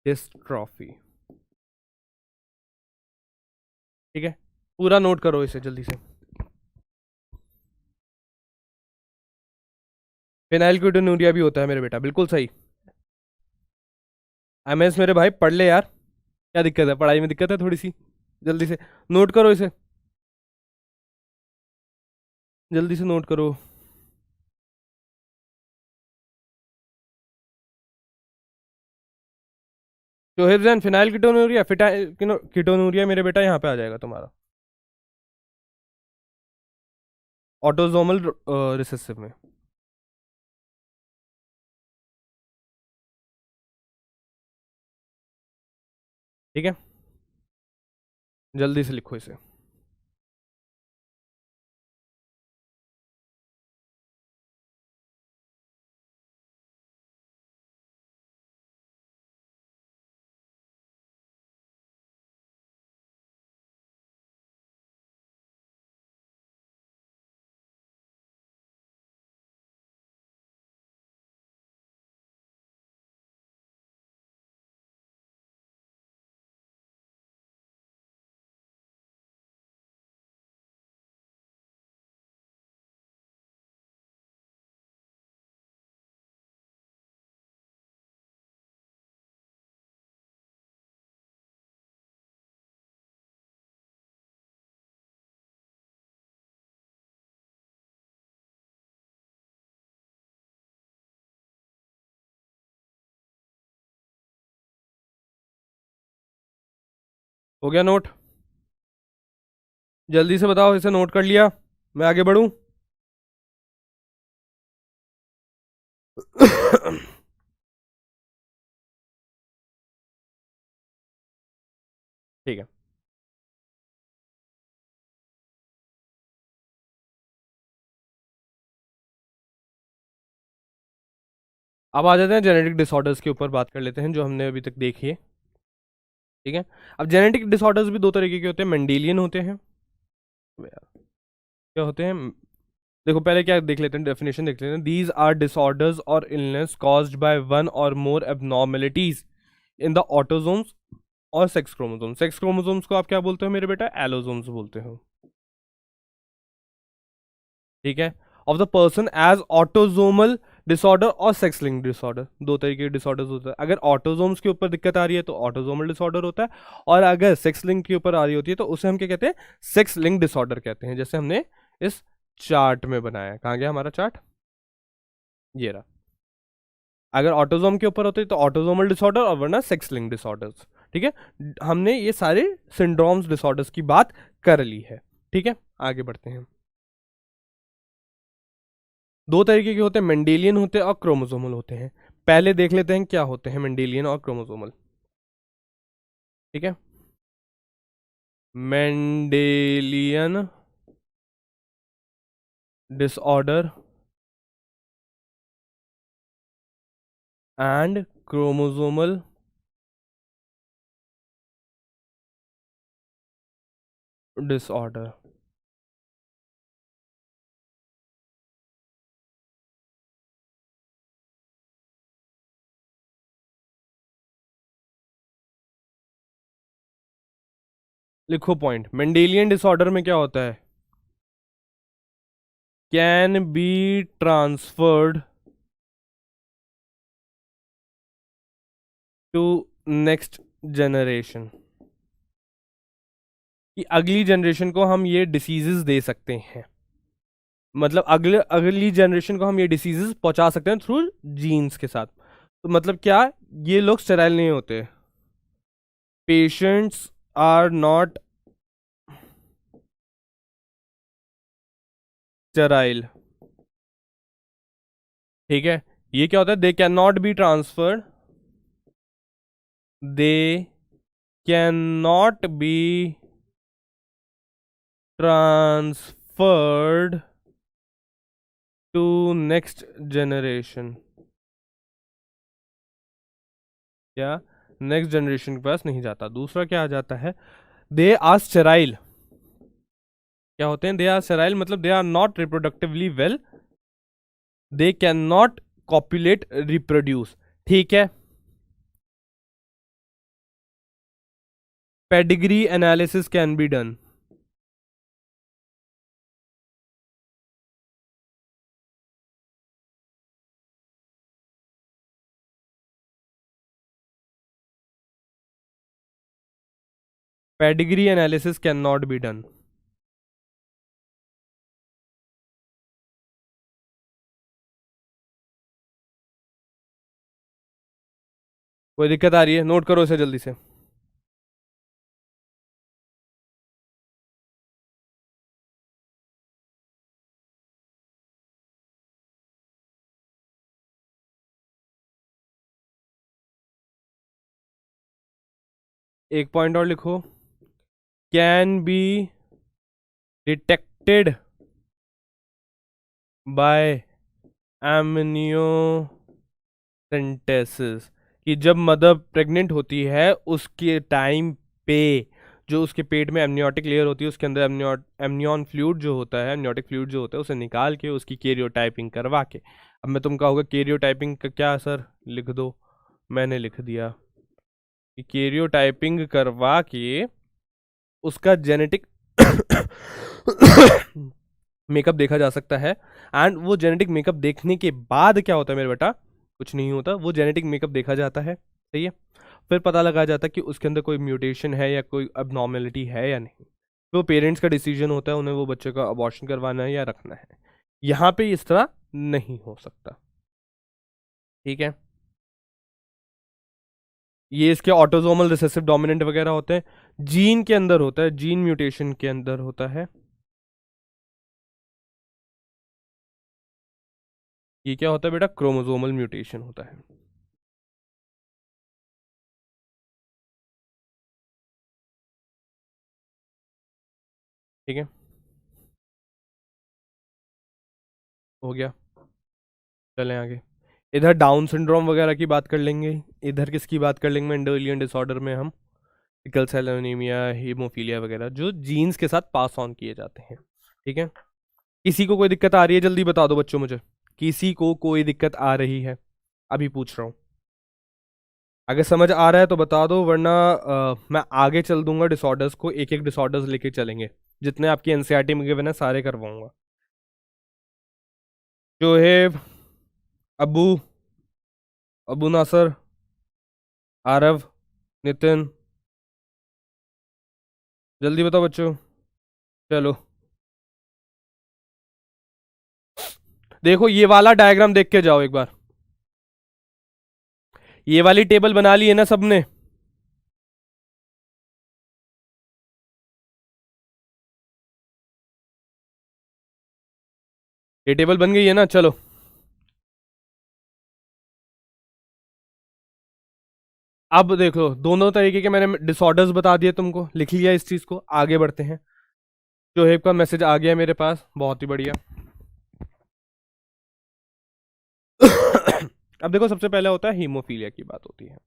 डिस्ट्रॉफी, ठीक है। पूरा नोट करो इसे जल्दी से। फिनाइलकीटोन्यूरिया भी होता है मेरे बेटा, बिल्कुल सही। एमएस मेरे भाई पढ़ ले यार, क्या दिक्कत है, पढ़ाई में दिक्कत है थोड़ी सी? जल्दी से नोट करो इसे, जल्दी से नोट करो। Shoaib phenyl ketonuria, futile ketonuria मेरे बेटा यहाँ पे आ जाएगा तुम्हारा, ऑटोजोमल रिसेसिव में, ठीक है। जल्दी से लिखो इसे। हो गया नोट? जल्दी से बताओ, इसे नोट कर लिया? मैं आगे बढ़ूं? ठीक है, अब आ जाते हैं जेनेटिक डिसऑर्डर्स के ऊपर, बात कर लेते हैं जो हमने अभी तक देखी है। ठीक है, अब जेनेटिक डिसऑर्डर्स भी दो तरीके के होते हैं, मेंडेलियन होते हैं। क्या होते हैं? देखो पहले क्या देख लेते हैं, डेफिनेशन देख लेते हैं। दीज आर डिसऑर्डर्स और इलनेस कॉज्ड बाय वन और मोर एबनॉर्मेलिटीज इन द ऑटोसोम्स और सेक्स क्रोमोसोम्स। सेक्स क्रोमोसोम्स को आप क्या बोलते हो मेरे बेटा? एलोसोम्स बोलते हो। ठीक है, of the person as autosomal disorder और सेक्स लिंक डिसऑर्डर। दो तरीके के डिसऑर्डर्स होते हैं। अगर ऑटोजोम्स के ऊपर दिक्कत आ रही है तो ऑटोजोमल डिसऑर्डर होता है, और अगर सेक्स लिंक के ऊपर आ रही होती है तो उसे हम क्या कहते हैं? सेक्स लिंक डिसऑर्डर कहते हैं, जैसे हमने इस चार्ट में बनाया है। कहाँ गया हमारा चार्ट? ये रहा। अगर ऑटोजोम के ऊपर होते तो ऑटोजोमल डिसऑर्डर, और वरना सेक्स लिंक डिसऑर्डर्स। ठीक है, हमने ये सारे सिंड्रोम्स डिसऑर्डर्स की बात कर ली है। ठीक है, आगे बढ़ते हैं। दो तरीके के होते हैं, मेंडेलियन होते हैं और क्रोमोसोमल होते हैं। पहले देख लेते हैं क्या होते हैं मेंडेलियन और क्रोमोसोमल। ठीक है, Mendelian disorder and chromosomal disorder. लिखो पॉइंट। मेंडेलियन डिसऑर्डर में क्या होता है? Can be transferred to next generation. कि अगली जनरेशन को हम ये डिसीजेस दे सकते हैं, मतलब अगली जनरेशन को हम ये डिसीजेस पहुंचा सकते हैं थ्रू जीन्स के साथ। तो मतलब क्या? ये लोग स्टेराइल नहीं होते। Patients are not sterile. ठीक है, ये क्या होता है? They can not be transferred, they can not be transferred to next generation. क्या? नेक्स्ट जनरेशन के पास नहीं जाता। दूसरा क्या आ जाता है? They are sterile. क्या होते हैं? दे आर स्टेराइल मतलब they are not reproductively well, they can not copulate reproduce. ठीक है, pedigree analysis can be done. Pedigree analysis can not be done. कोई दिक्कत आ रही है? नोट करो इसे जल्दी से। एक पॉइंट और लिखो। Can be detected by amniocentesis. कि जब मदर प्रेग्नेंट होती है उसके टाइम पे जो उसके पेट में एमनियोटिक लेयर होती है, उसके अंदर एमनियन फ्लूइड जो होता है, एमनियोटिक फ्लूइड जो होता है, उसे निकाल के उसकी कैरियोटाइपिंग करवा के। अब मैं तुम कहोगे कैरियोटाइपिंग का क्या सर? लिख दो। मैंने लिख दिया कि कैरियोटाइपिंग करवा के उसका जेनेटिक मेकअप देखा जा सकता है। एंड वो जेनेटिक मेकअप देखने के बाद क्या होता है मेरे बेटा? कुछ नहीं होता। वो जेनेटिक मेकअप देखा जाता है, सही है, फिर पता लगाया जाता है कि उसके अंदर कोई म्यूटेशन है या कोई अबनॉर्मेलिटी है या नहीं। तो पेरेंट्स का डिसीजन होता है उन्हें वो बच्चे का अबॉर्शन करवाना है या रखना है। यहाँ पे इस तरह नहीं हो सकता। ठीक है, ये इसके ऑटोसोमल रिसेसिव डोमिनेंट वगैरह होते हैं, जीन के अंदर होता है, जीन म्यूटेशन के अंदर होता है। ये क्या होता है बेटा, क्रोमोसोमल म्यूटेशन होता है। ठीक है, हो गया। चलें आगे। इधर डाउन सिंड्रोम वगैरह की बात कर लेंगे, इधर किसकी बात कर लेंगे, मेंडेलियन डिसऑर्डर में हम सिकल सेल एनीमिया, हीमोफीलिया वगैरह जो जीन्स के साथ पास ऑन किए जाते हैं। ठीक है, किसी को कोई दिक्कत आ रही है जल्दी बता दो बच्चों मुझे, किसी को कोई दिक्कत आ रही है, अभी पूछ रहा हूँ। अगर समझ आ रहा है तो बता दो, वरना मैं आगे चल दूंगा, डिसऑर्डर्स को एक एक डिसऑर्डर्स लेके चलेंगे, जितने आपकी एनसीईआरटी में गिवन है सारे करवाऊंगा। शोहेब, अबू, अबू नासर, आरव, नितिन, जल्दी बताओ बच्चों। चलो देखो, ये वाला डायग्राम देख के जाओ एक बार, ये वाली टेबल बना ली है ना सबने। ये टेबल बन गई है ना, चलो। अब देखो, दोनों तरीके के मैंने डिसऑर्डर्स बता दिए तुमको, लिख लिया इस चीज को, आगे बढ़ते हैं। शोहेब का मैसेज आ गया मेरे पास, बहुत ही बढ़िया। अब देखो, सबसे पहले होता है हीमोफीलिया की बात होती है।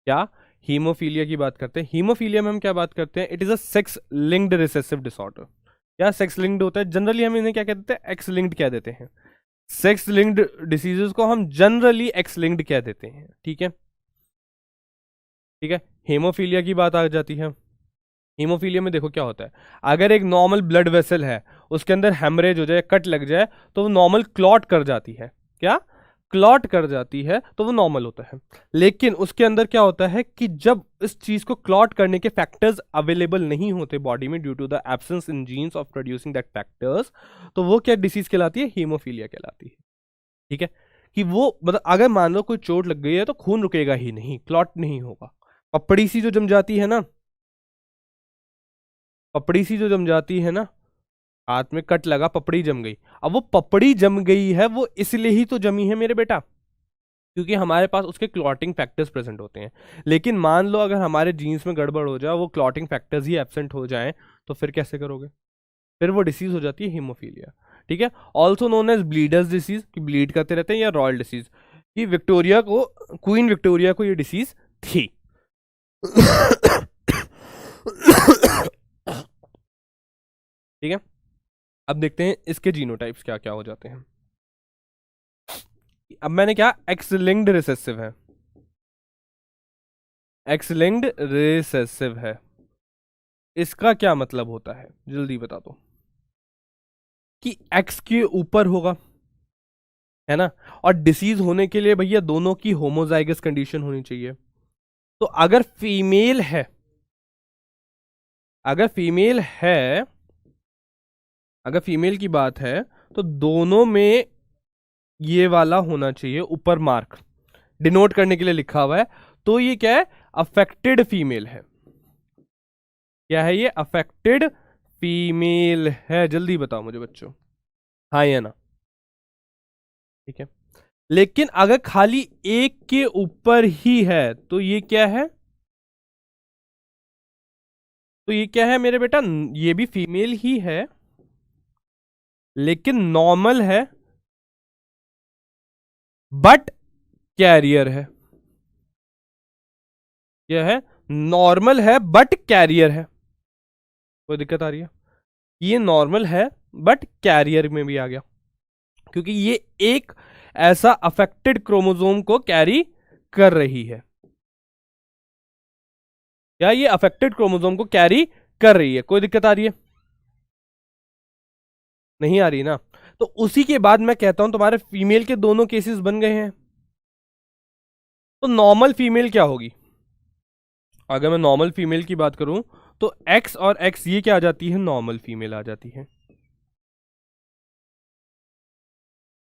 क्या, हीमोफीलिया की बात करते हैं। हीमोफीलिया में हम क्या बात करते हैं, it is a sex linked recessive disorder. क्या सेक्स लिंक्ड होता है, जनरली हम इन्हें क्या कहते हैं, एक्स लिंक्ड कह देते हैं। सेक्स लिंक्ड डिसीजेस को हम जनरली एक्स लिंक्ड कह देते हैं। ठीक है, ठीक है। हेमोफीलिया की बात आ जाती है। हीमोफीलिया में देखो क्या होता है, अगर एक नॉर्मल ब्लड वेसल है, उसके अंदर हेमरेज हो जाए, कट लग जाए, तो वो नॉर्मल क्लॉट कर जाती है। क्या, क्लॉट कर जाती है, तो वो नॉर्मल होता है। लेकिन उसके अंदर क्या होता है कि जब इस चीज को क्लॉट करने के फैक्टर्स अवेलेबल नहीं होते बॉडी में, due to the absence in genes of producing that factors, तो वो क्या डिसीज कहलाती है, हीमोफीलिया कहलाती है। ठीक है, कि वो मतलब अगर मान लो कोई चोट लग गई है तो खून रुकेगा ही नहीं, क्लॉट नहीं होगा। पपड़ी सी जो जम जाती है ना, पपड़ी सी जो जम जाती है ना, हाथ में कट लगा, पपड़ी जम गई। अब वो पपड़ी जम गई है, वो इसलिए ही तो जमी है मेरे बेटा, क्योंकि हमारे पास उसके क्लॉटिंग फैक्टर्स प्रेजेंट होते हैं। लेकिन मान लो अगर हमारे जीन्स में गड़बड़ हो जाए, वो क्लॉटिंग फैक्टर्स ही एब्सेंट हो जाएं, तो फिर कैसे करोगे, फिर वो डिसीज हो जाती है हीमोफीलिया। ठीक है, also known as bleeders disease, कि ब्लीड करते रहते हैं, या रॉयल डिसीज, कि विक्टोरिया को, क्वीन विक्टोरिया को ये डिसीज थी। ठीक है, अब देखते हैं इसके जीनोटाइप्स क्या क्या हो जाते हैं। अब मैंने क्या, एक्स लिंक्ड रिसेसिव है, एक्स लिंक्ड रिसेसिव है, इसका क्या मतलब होता है, जल्दी बता दो। कि एक्स के ऊपर होगा, है ना, और डिसीज होने के लिए भैया दोनों की होमोजाइगस कंडीशन होनी चाहिए। तो अगर फीमेल है, अगर फीमेल है, अगर फीमेल की बात है, तो दोनों में ये वाला होना चाहिए ऊपर मार्क, डिनोट करने के लिए लिखा हुआ है। तो ये क्या है, अफेक्टेड फीमेल है। क्या है ये, अफेक्टेड फीमेल है, जल्दी बताओ मुझे बच्चों, हाँ या ना। ठीक है, लेकिन अगर खाली एक के ऊपर ही है, तो ये क्या है, तो ये क्या है मेरे बेटा, ये भी फीमेल ही है, लेकिन नॉर्मल है, बट कैरियर है। यह है, नॉर्मल है बट कैरियर है। कोई दिक्कत आ रही है, ये नॉर्मल है बट कैरियर में भी आ गया, क्योंकि ये एक ऐसा अफेक्टेड क्रोमोसोम को कैरी कर रही है। या ये अफेक्टेड क्रोमोसोम को कैरी कर रही है, कोई दिक्कत आ रही है, नहीं आ रही ना। तो उसी के बाद मैं कहता हूं तुम्हारे फीमेल के दोनों केसेस बन गए हैं। तो नॉर्मल फीमेल क्या होगी, अगर मैं नॉर्मल फीमेल की बात करूं, तो एक्स और एक्स ये क्या आ जाती है, नॉर्मल फीमेल आ जाती है।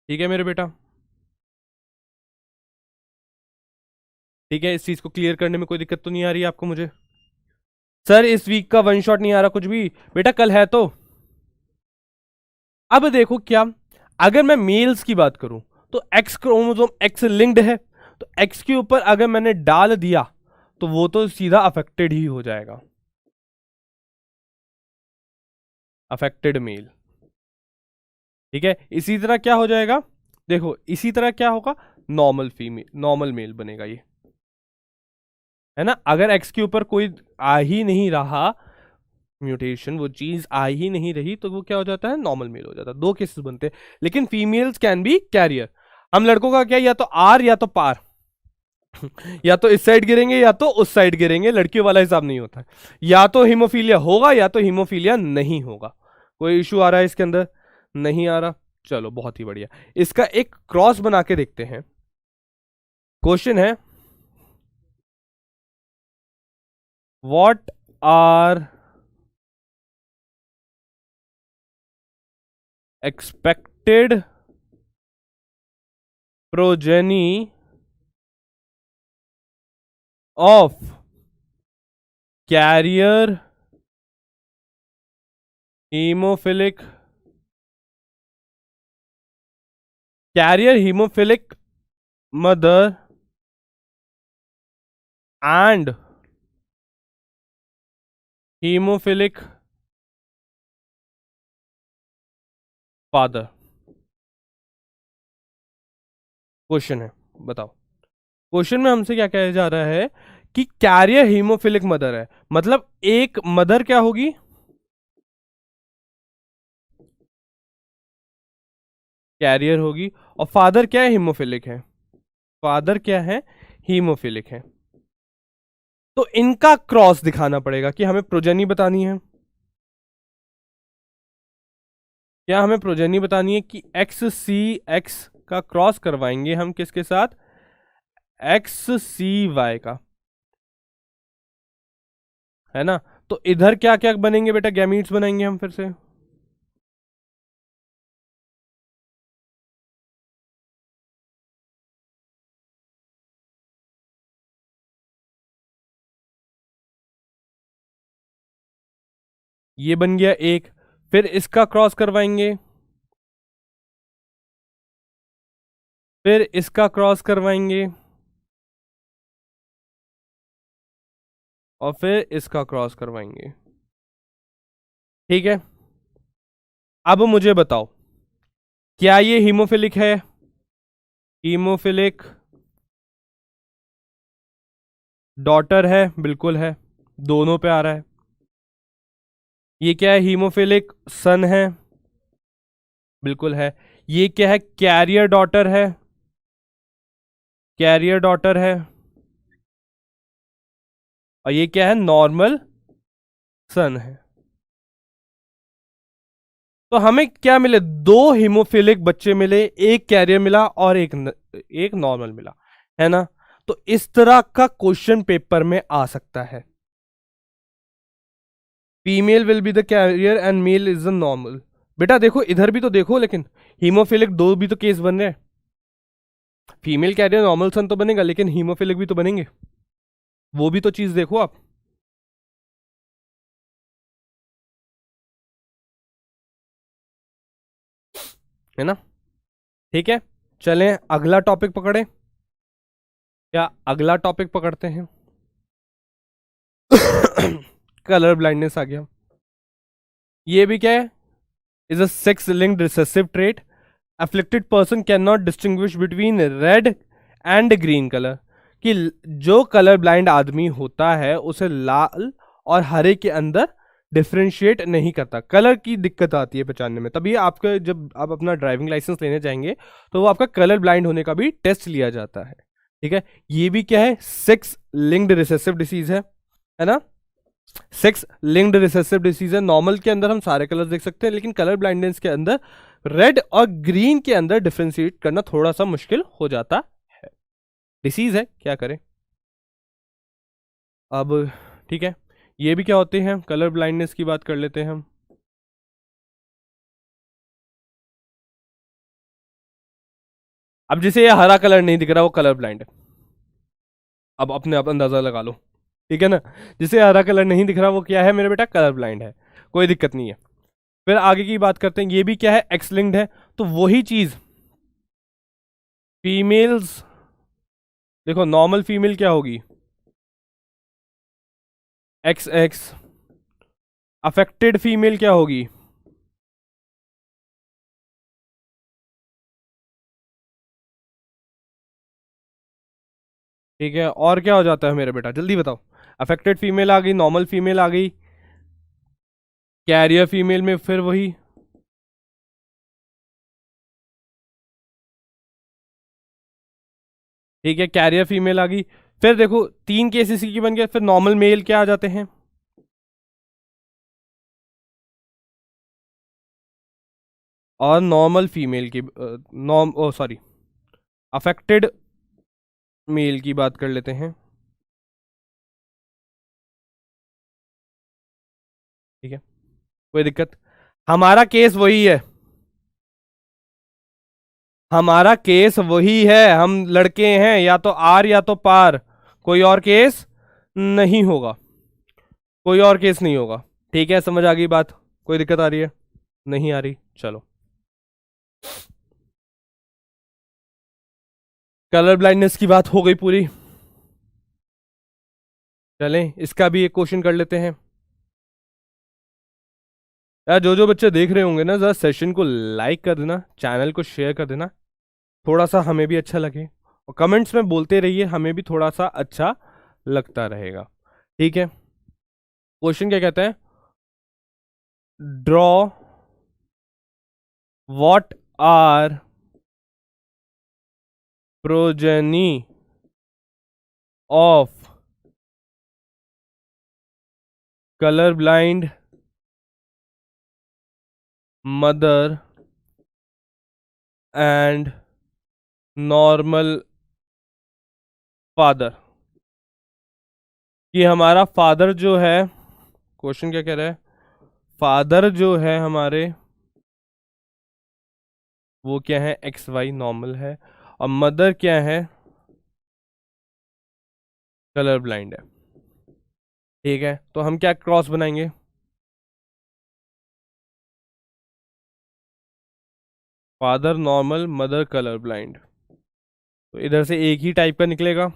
ठीक है मेरे बेटा, ठीक है, इस चीज को क्लियर करने में कोई दिक्कत तो नहीं आ रही है आपको मुझे? सर इस वीक का वन शॉट नहीं आ रहा कुछ भी, बेटा कल है तो। अब देखो क्या, अगर मैं मेल्स की बात करूं तो एक्स क्रोमोसोम एक्स लिंक्ड है, तो एक्स के ऊपर अगर मैंने डाल दिया तो वो तो सीधा अफेक्टेड ही हो जाएगा, अफेक्टेड मेल। ठीक है, इसी तरह क्या हो जाएगा, देखो इसी तरह क्या होगा, नॉर्मल फीमेल नॉर्मल मेल बनेगा ये, है ना। अगर एक्स के ऊपर कोई आ ही नहीं रहा म्यूटेशन, वो चीज आ ही नहीं रही, तो वो क्या हो जाता है, नॉर्मल मेल हो जाता है। दो केसेस बनते हैं, लेकिन फीमेल्स कैन बी कैरियर। हम लड़कों का क्या, या तो आर या तो पार या तो इस साइड गिरेंगे या तो उस साइड गिरेंगे, लड़कियों वाला हिसाब नहीं होता है। या तो हीमोफीलिया होगा या तो हीमोफीलिया नहीं होगा। कोई इशू आ रहा है इसके अंदर? नहीं आ रहा, चलो बहुत ही बढ़िया। इसका एक क्रॉस बना के देखते हैं। क्वेश्चन है, what are expected progeny of carrier haemophilic, carrier haemophilic mother and haemophilic father. Question है, बताओ। क्वेश्चन में हमसे क्या कहा जा रहा है कि कैरियर हीमोफिलिक मदर है, मतलब एक मदर क्या होगी, कैरियर होगी, और फादर क्या है, हीमोफिलिक है। फादर क्या है, हीमोफिलिक है। तो इनका क्रॉस दिखाना पड़ेगा कि हमें प्रोजेनी बतानी है। क्या हमें प्रोजेनी बतानी है कि एक्स सी एक्स का क्रॉस करवाएंगे हम किसके साथ, एक्स सी वाई का, है ना। तो इधर क्या क्या बनेंगे बेटा, गैमीट्स बनाएंगे हम फिर से। ये बन गया एक, फिर इसका क्रॉस करवाएंगे, फिर इसका क्रॉस करवाएंगे, और फिर इसका क्रॉस करवाएंगे। ठीक है, अब मुझे बताओ, क्या ये हीमोफिलिक है, हीमोफिलिक डॉटर है, बिल्कुल है, दोनों पे आ रहा है। ये क्या है, हीमोफिलिक सन है, बिल्कुल है। ये क्या है, कैरियर डॉटर है, कैरियर डॉटर है। और ये क्या है, नॉर्मल सन है। तो हमें क्या मिले, दो हीमोफिलिक बच्चे मिले, एक कैरियर मिला और एक नॉर्मल मिला, है ना। तो इस तरह का क्वेश्चन पेपर में आ सकता है, female will be the carrier and male is the normal. बेटा देखो इधर भी तो देखो, लेकिन हीमोफिलिक दो भी तो केस बन रहे हैं, फीमेल कैरियर नॉर्मल सन तो बनेगा, लेकिन हीमोफिलिक भी तो बनेंगे, वो भी तो चीज देखो आप, है ना। ठीक है, चलें अगला टॉपिक पकड़े, क्या अगला टॉपिक पकड़ते हैं। कलर ब्लाइंडनेस आ गया, ये भी क्या है, is a sex linked recessive trait, afflicted person can not distinguish between red and green colour, कि जो कलर ब्लाइंड आदमी होता है उसे लाल और हरे के अंदर डिफ्रेंशिएट नहीं करता, कलर की दिक्कत आती है पहचानने में। तभी आपका जब आप अपना ड्राइविंग लाइसेंस लेने जाएंगे तो वो आपका कलर ब्लाइंड होने का भी टेस्ट लिया जाता है। ठीक है, ये भी क्या है, सेक्स लिंक्ड रिसेसिव डिसीज है ना। सेक्स लिंक्ड रिसेसिव डिसीज है, नॉर्मल के अंदर हम सारे कलर देख सकते हैं, लेकिन कलर ब्लाइंडनेस के अंदर रेड और ग्रीन के अंदर डिफ्रेंशिएट करना थोड़ा सा मुश्किल हो जाता है, डिसीज है क्या करें। अब ठीक है, ये भी क्या होते हैं, कलर ब्लाइंडनेस की बात कर लेते हैं हम। अब जिसे ये हरा कलर नहीं दिख रहा वो कलर ब्लाइंड है, अब अपने आप अंदाजा लगा लो, ठीक है ना। जिसे हरा कलर नहीं दिख रहा वो क्या है मेरे बेटा, कलर ब्लाइंड है, कोई दिक्कत नहीं है। फिर आगे की बात करते हैं, ये भी क्या है, एक्स लिंक्ड है। तो वही चीज फीमेल्स, देखो नॉर्मल फीमेल क्या होगी, एक्स एक्स। अफेक्टेड फीमेल क्या होगी, ठीक है। और क्या हो जाता है मेरे बेटा, जल्दी बताओ। अफेक्टेड फीमेल आ गई, नॉर्मल फीमेल आ गई, कैरियर फीमेल में फिर वही, ठीक है, कैरियर फीमेल आ गई। फिर देखो तीन केसेस की बन गए, फिर नॉर्मल मेल क्या आ जाते हैं, और नॉर्मल फीमेल की नॉर्म ओ सॉरी अफेक्टेड मेल की बात कर लेते हैं, ठीक है, कोई दिक्कत। हमारा केस वही है, हमारा केस वही है, हम लड़के हैं, या तो आर या तो पार, कोई और केस नहीं होगा, कोई और केस नहीं होगा, ठीक है। समझ आ गई बात, कोई दिक्कत आ रही है, नहीं आ रही, चलो। कलर ब्लाइंडनेस की बात हो गई पूरी, चलें इसका भी एक क्वेश्चन कर लेते हैं। यार जो जो बच्चे देख रहे होंगे ना, जरा सेशन को लाइक कर देना, चैनल को शेयर कर देना, थोड़ा सा हमें भी अच्छा लगे, और कमेंट्स में बोलते रहिए, हमें भी थोड़ा सा अच्छा लगता रहेगा, ठीक है। क्वेश्चन क्या कहता है, draw what are progeny of colour blind mother and normal father. कि हमारा फादर जो है, क्वेश्चन क्या कह रहा है, फादर जो है हमारे वो क्या है, एक्स वाई नॉर्मल है, और मदर क्या है, कलर ब्लाइंड है, ठीक है। तो हम क्या क्रॉस बनाएंगे, father normal, mother colour blind, तो इधर से एक ही टाइप का निकलेगा,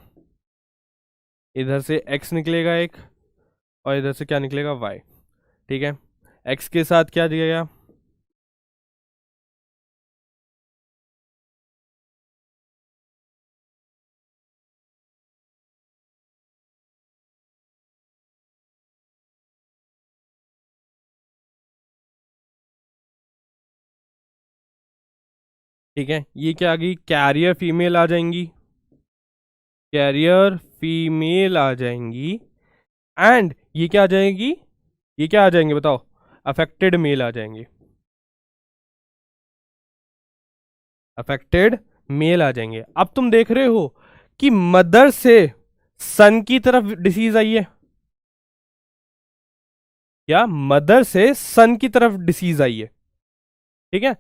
इधर से एक्स निकलेगा एक, और इधर से क्या निकलेगा, वाई, ठीक है। एक्स के साथ क्या दिया गया, ठीक है। ये क्या आ गई, कैरियर फीमेल आ जाएंगी, कैरियर फीमेल आ जाएंगी, एंड ये क्या आ जाएगी, ये क्या आ जाएंगे बताओ, अफेक्टेड मेल आ जाएंगे, अफेक्टेड मेल आ जाएंगे। अब तुम देख रहे हो कि मदर से सन की तरफ डिसीज आई है, या मदर से सन की तरफ डिसीज आई है, ठीक है।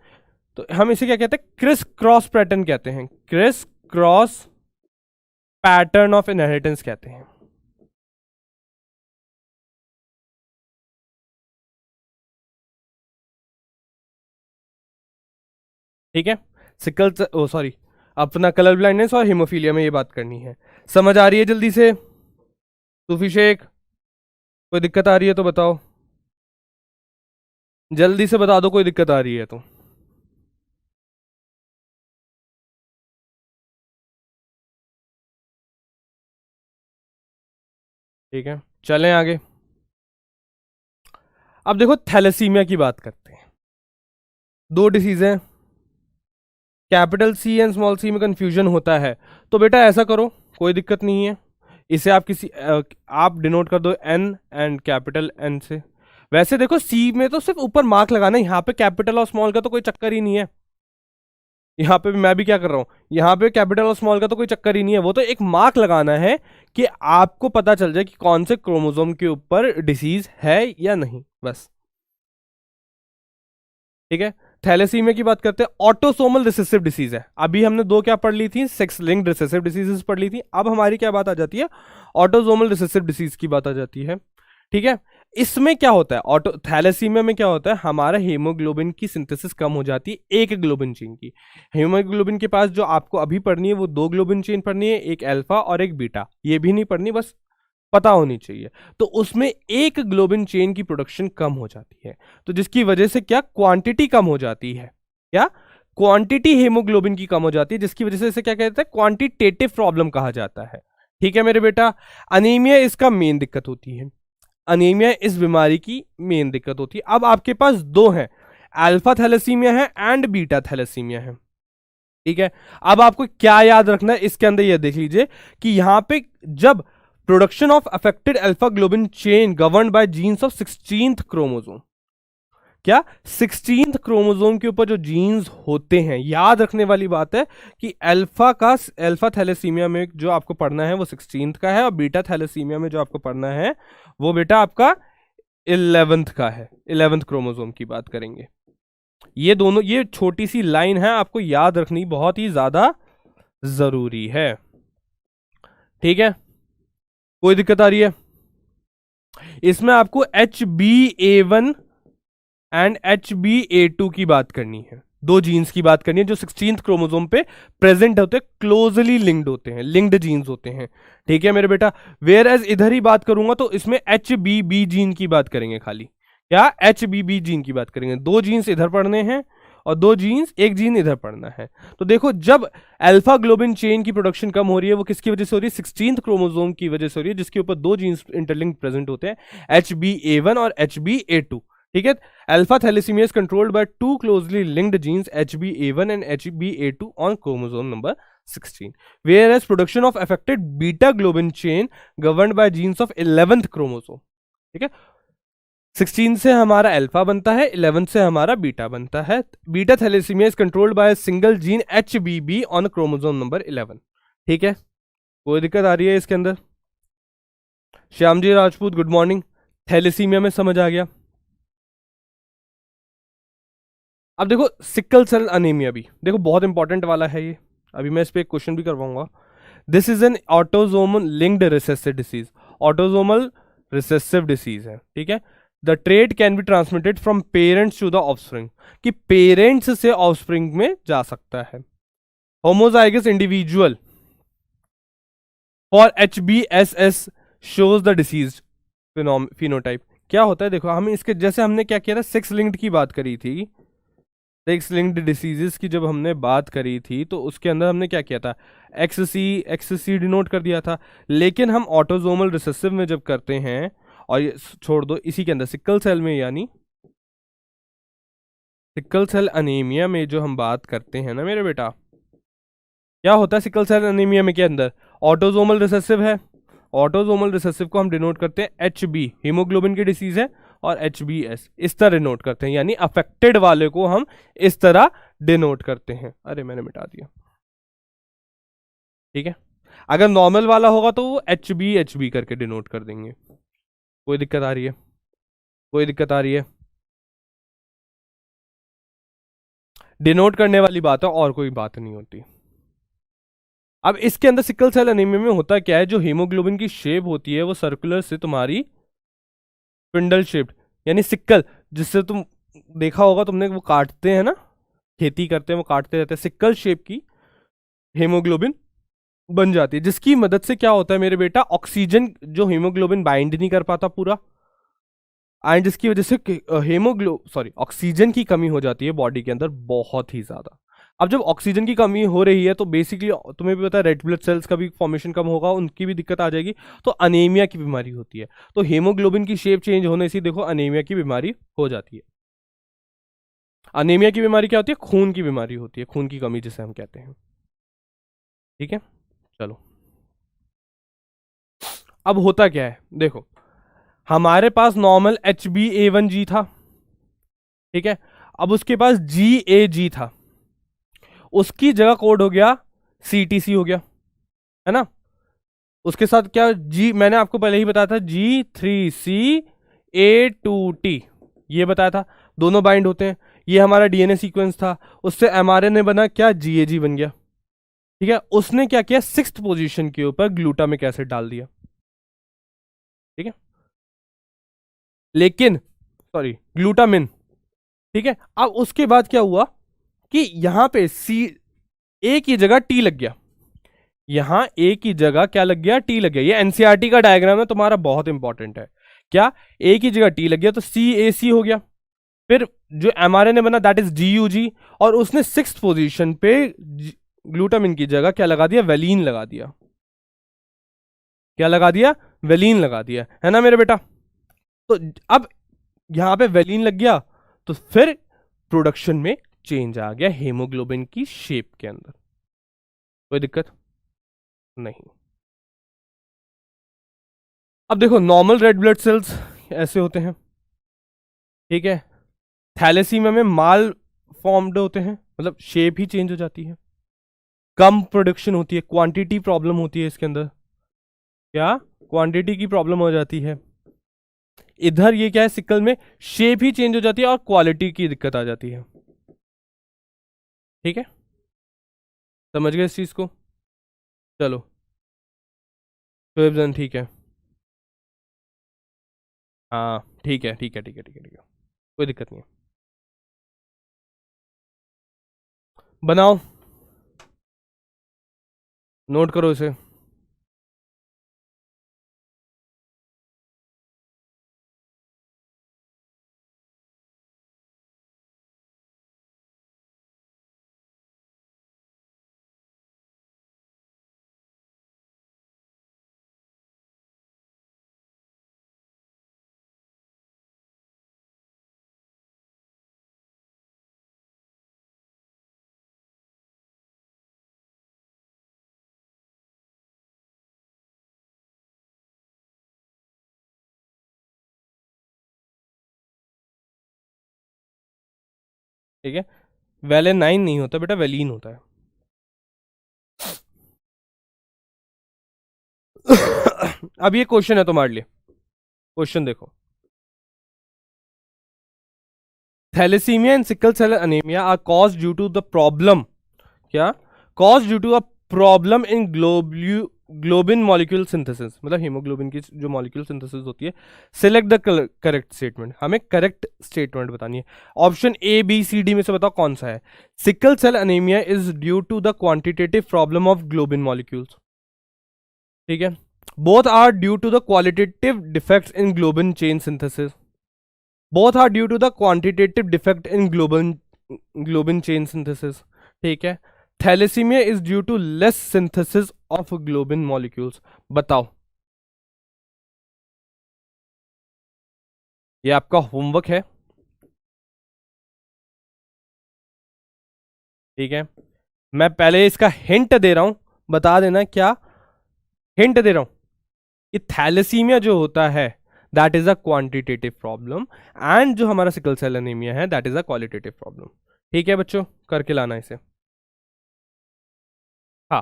तो हम इसे क्या कहते हैं, क्रिस क्रॉस पैटर्न कहते हैं, criss cross pattern of inheritance कहते हैं, ठीक है। सिकल ओ सॉरी अपना कलर ब्लाइंडनेस और हिमोफीलिया में ये बात करनी है, समझ आ रही है जल्दी से, सूफी शेख, कोई दिक्कत आ रही है तो बताओ, जल्दी से बता दो कोई दिक्कत आ रही है तो, ठीक है। चलें आगे, अब देखो थैलेसीमिया की बात करते हैं, दो डिसीज हैं, capital C and small C में कंफ्यूजन होता है, तो बेटा ऐसा करो, कोई दिक्कत नहीं है, इसे आप किसी आप डिनोट कर दो एन एंड कैपिटल एन से। वैसे देखो सी में तो सिर्फ ऊपर मार्क लगाना है, यहाँ पे कैपिटल और स्मॉल का तो कोई चक्कर ही नहीं है, यहाँ पे भी मैं भी क्या कर रहा हूँ, यहाँ पे कैपिटल और स्मॉल का तो कोई चक्कर ही नहीं है, वो तो एक मार्क लगाना है कि आपको पता चल जाए कि कौन से क्रोमोसोम के ऊपर डिसीज है या नहीं, बस, ठीक है। थैलेसीमिया की बात करते हैं, ऑटोसोमल रिसेसिव डिसीज है। अभी हमने दो क्या पढ़ ली थी, सेक्स लिंक्ड रिसेसिव डिसीजेस पढ़ ली थी। अब हमारी क्या बात आ जाती है, ऑटोसोमल रिसेसिव डिसीज की बात आ जाती है। ठीक है, इसमें क्या होता है, ऑटो थैलेसीमिया में क्या होता है, हमारा हीमोग्लोबिन की सिंथेसिस कम हो जाती है एक ग्लोबिन चेन की। हीमोग्लोबिन के पास जो आपको अभी पढ़नी है वो दो ग्लोबिन चेन पढ़नी है, एक अल्फा और एक बीटा, ये भी नहीं पढ़नी, बस पता होनी चाहिए। तो उसमें एक ग्लोबिन चेन की प्रोडक्शन कम हो जाती है, तो जिसकी वजह से क्या क्वांटिटी कम हो जाती है, क्या क्वांटिटी हीमोग्लोबिन की कम हो जाती है, जिसकी वजह से इसे क्या कहते हैं, क्वांटिटेटिव प्रॉब्लम कहा जाता है। ठीक है मेरे बेटा, अनीमिया इसका मेन दिक्कत होती है, अनीमिया इस बीमारी की मेन दिक्कत होती है। अब आपके पास दो हैं, अल्फा थैलेसीमिया है एंड बीटा थैलेसीमिया है। ठीक है, अब आपको क्या याद रखना है इसके अंदर, यह देख लीजिए कि यहां पे जब production of affected alpha globin chain governed bye jeans of 16th chromosome, क्या 16th क्रोमोसोम के ऊपर जो जीन्स होते हैं, याद रखने वाली बात है कि अल्फा थैलेसीमिया में जो आपको पढ़ना है वो 16th का है, और बीटा थैलेसीमिया में जो आपको पढ़ना है वो बेटा आपका 11th का है, 11th क्रोमोसोम की बात करेंगे। ये दोनों, ये छोटी सी लाइन है, आपको याद रखनी बहुत ही ज्यादा जरूरी है। ठीक है, कोई दिक्कत आ रही है इसमें? आपको HbA1 एंड HbA2 की बात करनी है, दो जीन्स की बात करनी है जो 16th क्रोमोसोम पे प्रेजेंट होते हैं, क्लोजली लिंक्ड होते हैं, लिंक्ड जीन्स होते हैं। ठीक है मेरे बेटा, वेयर एज इधर ही बात करूंगा तो इसमें HBB जीन की बात करेंगे, खाली क्या HBB जीन की बात करेंगे, दो जीन्स इधर पढ़ने हैं और दो जीन्स, एक जीन इधर पढ़ना है। तो देखो, जब अल्फा ग्लोबिन चेन की प्रोडक्शन कम हो रही है वो किसकी वजह से हो रही है, 16th क्रोमोसोम की वजह से हो रही है, जिसके ऊपर दो जीन्स इंटरलिंक्ड प्रेजेंट होते हैं, HbA1 और HbA2। ठीक है, alpha thalassaemia is controlled by two closely linked genes HbA1 and HbA2 on chromosome number 16, whereas production of affected beta globin chain governed by genes of 11th chromosome. ठीक है, 16 से हमारा alpha बनता है, 11 से हमारा बीटा बनता है। Beta thalassaemia is controlled by single gene HBB on chromosome number 11। ठीक है, कोई दिक्कत आ रही है इसके अंदर? Shyam ji Rajput good morning, thalassaemia में समझ आ गया। अब देखो सिकल सेल अनीमिया भी देखो बहुत इंपॉर्टेंट वाला है ये, अभी मैं इस पे एक क्वेश्चन भी करवाऊंगा। This is an autosomal linked recessive disease, autosomal recessive disease है। ठीक है, the trait can be transmitted from parents to the offspring, कि पेरेंट्स से ऑफस्प्रिंग में जा सकता है। Homozygous individual for HbSS shows the disease phenotype. क्या होता है देखो, हम इसके जैसे हमने क्या किया था, सेक्स लिंक्ड की बात करी थी, सेक्स लिंक्ड डिसीजेस की जब हमने बात करी थी तो उसके अंदर हमने क्या किया था, XC डिनोट कर दिया था। लेकिन हम ऑटोसोमल रिसेसिव में जब करते हैं, और ये छोड़ दो, इसी के अंदर सिकल सेल में, यानी सिकल सेल अनीमिया में जो हम बात करते हैं ना मेरे बेटा, क्या होता है सिकल सेल अनीमिया में के अंदर, ऑटोसोमल रिसेसिव है, ऑटोसोमल रिसेसिव को हम डिनोट करते हैं HB, हीमोग्लोबिन की डिसीज है, और HbS इस तरह डिनोट करते हैं, यानी अफेक्टेड वाले को हम इस तरह डिनोट करते हैं। अरे मैंने मिटा दिया। ठीक है, अगर नॉर्मल वाला होगा तो वो HB करके डिनोट कर देंगे। कोई दिक्कत आ रही है? कोई दिक्कत आ रही है? डिनोट करने वाली बात है, और कोई बात नहीं होती। अब इसके अंदर सिकल सेल एनीमिया में होता क्या है, जो हीमोग्लोबिन की शेप होती है वो सर्कुलर से तुम्हारी स्पिंडल शेप्ड, यानी सिक्कल, जिससे तुम देखा होगा तुमने, वो काटते हैं ना, खेती करते हैं वो काटते रहते हैं, सिक्कल शेप की हीमोग्लोबिन बन जाती है, जिसकी मदद से क्या होता है मेरे बेटा, ऑक्सीजन जो हीमोग्लोबिन बाइंड नहीं कर पाता पूरा, एंड जिसकी वजह से ऑक्सीजन की कमी हो जाती है बॉडी के अंदर बहुत ही ज्यादा। अब जब ऑक्सीजन की कमी हो रही है तो बेसिकली तुम्हें भी पता है रेड ब्लड सेल्स का भी फॉर्मेशन कम होगा, उनकी भी दिक्कत आ जाएगी, तो अनीमिया की बीमारी होती है। तो हीमोग्लोबिन की शेप चेंज होने से देखो अनीमिया की बीमारी हो जाती है। अनीमिया की बीमारी क्या होती है, खून की बीमारी होती है, खून की कमी जिसे हम कहते हैं। ठीक है, चलो अब होता क्या है देखो, हमारे पास नॉर्मल HbA1G था, ठीक है, अब उसके पास GAG था, उसकी जगह कोड हो गया CTC हो गया, है ना। उसके साथ क्या मैंने आपको पहले ही बताया था G3CA2T, ये बताया था, दोनों बाइंड होते हैं। ये हमारा डीएनए सीक्वेंस था, उससे एमआरएनए बना क्या, जीएजी बन गया। ठीक है, उसने क्या किया, 6th पोजीशन के ऊपर ग्लूटामिक एसिड डाल दिया। ठीक है, लेकिन सॉरी ग्लूटामिन। ठीक है, अब उसके बाद क्या हुआ कि यहां पे सी ए की जगह टी लग गया, यहां ए की जगह क्या लग गया, टी लग गया। ये एनसीईआरटी का डायग्राम है तुम्हारा, बहुत इंपॉर्टेंट है। क्या, ए की जगह टी लग गया तो सी ए सी हो गया। फिर जो एमआरएनए बना दैट इज जीयूजी, और उसने 6th पोजीशन पे ग्लूटामिन की जगह क्या लगा दिया, वेलिन लगा दिया। क्या लगा दिया, वेलिन लगा दिया, है ना मेरे बेटा। तो अब यहां पे वेलिन लग गया, तो फिर प्रोडक्शन में चेंज आ गया हेमोग्लोबिन की शेप के अंदर। कोई दिक्कत नहीं। अब देखो नॉर्मल रेड ब्लड सेल्स ऐसे होते हैं, ठीक है। थैलेसीमिया में माल फॉर्म्ड होते हैं, मतलब शेप ही चेंज हो जाती है, कम प्रोडक्शन होती है, क्वांटिटी प्रॉब्लम होती है इसके अंदर। क्या, क्वांटिटी की प्रॉब्लम हो जाती है। इधर ये क्या है, सिकल में शेप ही चेंज हो जाती है और क्वालिटी की दिक्कत आ जाती है। ठीक है, समझ गए इस चीज को। चलो, तो ठीक है। हाँ ठीक है, ठीक है, ठीक है, ठीक है, ठीक है, कोई दिक्कत नहीं है। बनाओ, नोट करो इसे। ठीक है, वेलेनाइन नहीं होता बेटा, वेलीन होता है। अब ये क्वेश्चन है तुम्हारे लिए, क्वेश्चन देखो। Thalassaemia and sickle cell anaemia are cause due to the problem, क्या, cause due to a problem in globin molecule synthesis, मतलब हीमोग्लोबिन की जो मॉलिक्यूल सिंथेसिस होती है। सिलेक्ट द करेक्ट स्टेटमेंट, हमें करेक्ट स्टेटमेंट बतानी है। Option A B C D में से बताओ कौन सा है। Sickle cell anaemia is due to the quantitative problem of globin molecules. ठीक है, both are due to the qualitative defects in globin chain synthesis, both are due to the quantitative defect in globin chain synthesis। ठीक है, thalassaemia is due to less synthesis of globin molecules. बताओ, ये आपका homework है। ठीक है, मैं पहले इसका हिंट दे रहा हूं, बता देना क्या हिंट दे रहा हूं। ये थैलेसीमिया जो होता है that is a quantitative problem, and जो हमारा सिकल सेल एनीमिया है that is a qualitative problem. ठीक है बच्चों, करके लाना इसे। हाँ,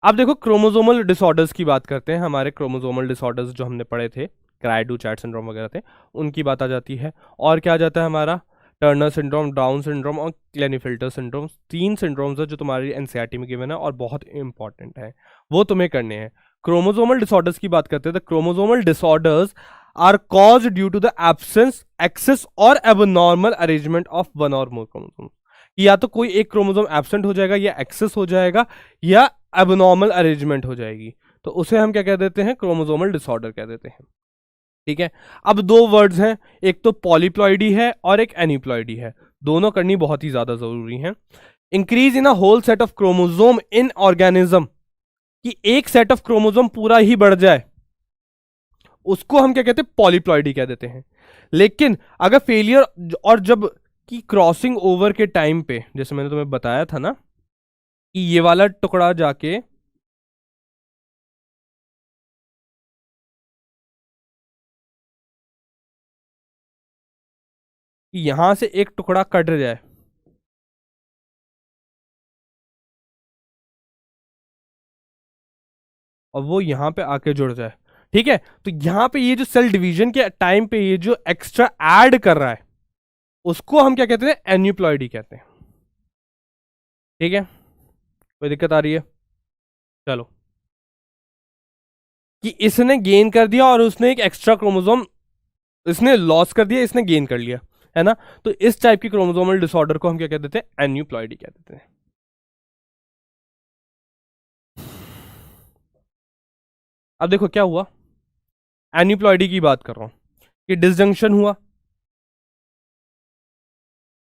अब देखो क्रोमोसोमल डिसऑर्डर्स की बात करते हैं। हमारे क्रोमोसोमल डिसऑर्डर्स जो हमने पढ़े थे, क्राइडू चैट सिंड्रोम वगैरह थे, उनकी बात आ जाती है। और क्या आ जाता है हमारा, टर्नर सिंड्रोम, डाउन सिंड्रोम और क्लेनीफिल्टर सिंड्रोम। 3 सिंड्रोम्स है जो तुम्हारी एनसीईआरटी में गिवन है और बहुत इंपॉर्टेंट है, वो तुम्हें करने हैं। क्रोमोसोमल डिसऑर्डर्स की बात करते हैं तो chromosomal disorders are cause due to the absence, excess और एबनॉर्मल अरेंजमेंट ऑफ वन और मोर क्रोमोसोम। या तो कोई एक क्रोमोसोम एब्सेंट हो जाएगा, या एक्सेस हो जाएगा, या एबनॉर्मल अरेंजमेंट हो जाएगी, तो उसे हम क्या कह देते हैं, क्रोमोसोमल डिसऑर्डर कह देते हैं। ठीक है, अब 2 वर्ड्स हैं, एक तो पॉलीप्लॉइडी है और एक एनीप्लॉइडी है, दोनों करनी बहुत ही ज्यादा जरूरी है। Increase in a whole set of chromosome in organism, कि एक सेट ऑफ क्रोमोसोम पूरा ही बढ़ जाए, उसको हम क्या कहते हैं, पॉलीप्लॉइडी कह देते हैं। लेकिन अगर फेलियर और जब की क्रॉसिंग ओवर के टाइम पे, जैसे मैंने तुम्हें बताया था ना कि ये वाला टुकड़ा जाके यहां से एक टुकड़ा कट जाए, और वो यहां पे आके जुड़ जाए। ठीक है, तो यहां पे ये जो सेल डिवीजन के टाइम पे ये जो एक्स्ट्रा ऐड कर रहा है, उसको हम क्या कहते हैं, एन्यूप्लॉइडी कहते हैं। ठीक है, कोई दिक्कत आ रही है? चलो, कि इसने गेन कर दिया और उसने एक एक्स्ट्रा क्रोमोसोम, इसने लॉस कर दिया, इसने गेन कर लिया, है ना। तो इस टाइप की क्रोमोसोमल डिसऑर्डर को हम क्या कहते थे, एन्यूप्लॉइडी कह देते हैं। अब देखो क्या हुआ, एन्यूप्लॉइडी की बात कर रहा हूं कि डिसजंक्शन हुआ,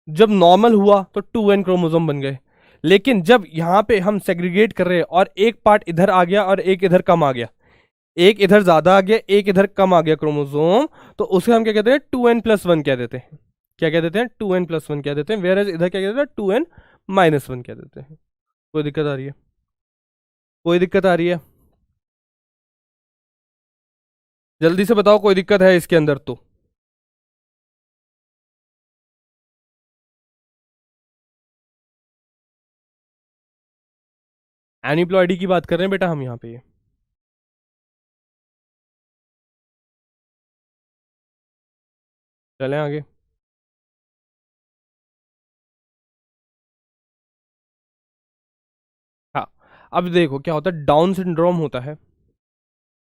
जब नॉर्मल हुआ तो 2n क्रोमोसोम बन गए, लेकिन जब यहां पे हम सेग्रीगेट कर रहे हैं और एक पार्ट इधर आ गया और एक इधर कम आ गया, एक इधर ज्यादा आ गया एक इधर कम आ गया क्रोमोसोम, तो उसे हम क्या कहते हैं, 2n+1 कह देते हैं। क्या कह देते हैं, 2n+1 कह देते हैं। वेयर इधर क्या कहते हैं, 2n-1 कह देते हैं। कोई दिक्कत आ रही है? कोई दिक्कत आ रही है? जल्दी से बताओ, कोई दिक्कत है इसके अंदर तो? एनिप्लॉइडी की बात कर रहे हैं बेटा हम यहाँ पे। चलें आगे। हाँ, अब देखो क्या होता है, डाउन सिंड्रोम होता है।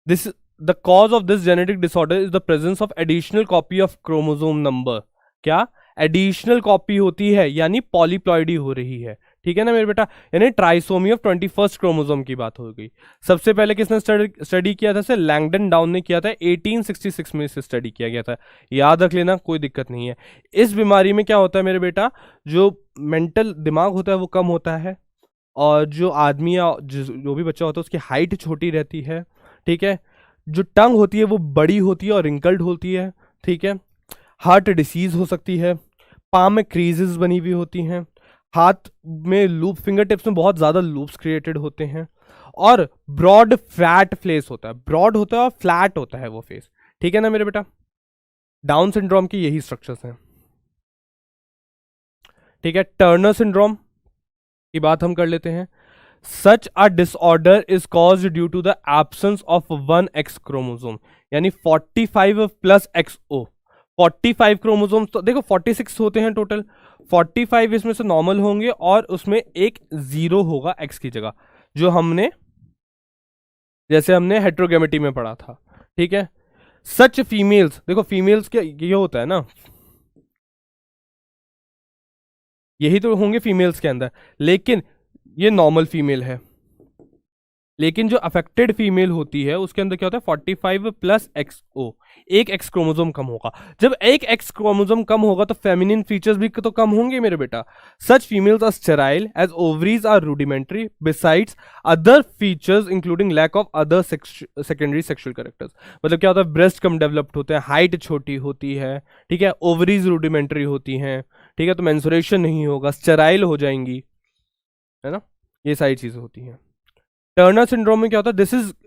This the cause of this genetic disorder is the presence of additional copy of chromosome number. क्या एडिशनल कॉपी होती है, यानी पॉलीप्लॉइडी हो रही है। ठीक है ना मेरे बेटा, यानी ट्राइसोमी ऑफ 21st क्रोमोसोम की बात हो गई। सबसे पहले किसने स्टडी किया था, से लैंगडन डाउन ने किया था, 1866 में इसे स्टडी किया गया था। याद रख लेना, कोई दिक्कत नहीं है। इस बीमारी में क्या होता है मेरे बेटा, जो मेंटल दिमाग होता है वो कम होता है, और जो आदमी या जो भी बच्चा होता है उसकी हाइट छोटी रहती है। ठीक है, जो टंग होती है वो बड़ी होती है और रिंकल्ड होती है। ठीक है, हार्ट डिसीज हो सकती है, पाम में क्रीजेस बनी हुई होती हैं, हाथ में लूप, फिंगर टिप्स में बहुत ज्यादा लूप्स क्रिएटेड होते हैं, और ब्रॉड फ्लैट फेस होता है। ब्रॉड होता है और फ्लैट होता है वो फेस। ठीक है ना मेरे बेटा, डाउन सिंड्रोम की यही स्ट्रक्चर्स हैं। ठीक है, टर्नर सिंड्रोम की बात हम कर लेते हैं। Such a disorder is caused due to the absence of 1x chromosome, यानी 45+XO। 45 क्रोमोसोम, तो देखो 46 होते हैं टोटल, 45 इसमें से नॉर्मल होंगे और उसमें एक 0 होगा x की जगह, जो हमने जैसे हमने हेट्रोगेमेटी में पढ़ा था। ठीक है, सच फीमेल्स, देखो फीमेल्स क्या ये होता है ना, यही तो होंगे फीमेल्स के अंदर, लेकिन ये नॉर्मल फीमेल है। लेकिन जो अफेक्टेड फीमेल होती है उसके अंदर क्या होता है, 45+XO, एक एक्स क्रोमोसोम कम होगा। जब एक एक्स क्रोमोसोम कम होगा तो फेमिनिन फीचर्स भी तो कम होंगे मेरे बेटा। Such females are sterile as ovaries are rudimentary besides other features including lack of other secondary sexual characters. मतलब क्या होता है, ब्रेस्ट कम डेवलप्ड होते हैं, हाइट छोटी होती है, ठीक है, ओवरीज रूडिमेंट्री होती हैं, ठीक है, तो मेंस्ट्रुएशन नहीं होगा, स्टेराइल हो जाएंगी, है ना, ये सारी चीजें होती हैं। टर्नर सिंड्रोम में क्या होता है,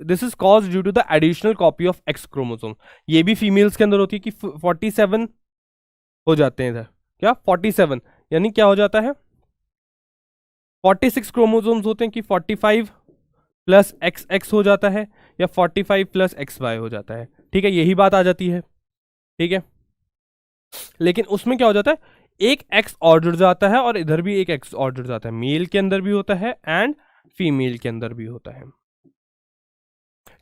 this is cause due to the additional copy of X chromosome. ये भी फीमेल्स के अंदर होती है कि 47 हो जाते हैं इधर। क्या 47 यानी क्या हो जाता है, 46 क्रोमोसोम्स होते हैं कि 45+XX हो जाता है, या 45+XY हो जाता है। ठीक है, यही बात आ जाती है। ठीक है, लेकिन उसमें क्या हो जाता है, एक एक्स और जुड़ जाता है और इधर भी एक एक्स और जुड़ जाता है। मेल के अंदर भी होता है एंड फीमेल के अंदर भी होता है।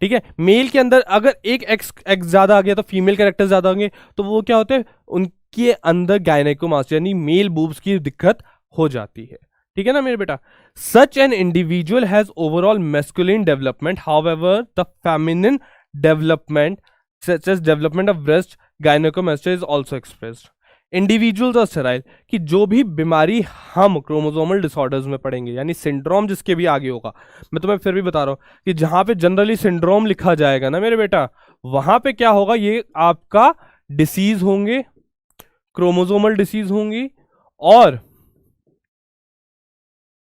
ठीक है, मेल के अंदर अगर एक एक्स एक्स ज्यादा आ गया तो फीमेल कैरेक्टर ज्यादा होंगे, तो वो क्या होते हैं, उनके अंदर गायनेकोमास्टिया यानी मेल बूब्स की दिक्कत हो जाती है। ठीक है ना मेरे बेटा, such an individual has overall masculine development, however the feminine development such as development of breast gynaecomastia is also expressed. Individuals और स्टेराइल, कि जो भी बीमारी हम क्रोमोसोमल डिसऑर्डर्स में पढ़ेंगे, यानी सिंड्रोम जिसके भी आगे होगा, मैं तुम्हें फिर भी बता रहा हूं कि जहां पे जनरली सिंड्रोम लिखा जाएगा ना मेरे बेटा, वहां पे क्या होगा, ये आपका डिसीज होंगे, क्रोमोसोमल डिसीज होंगी, और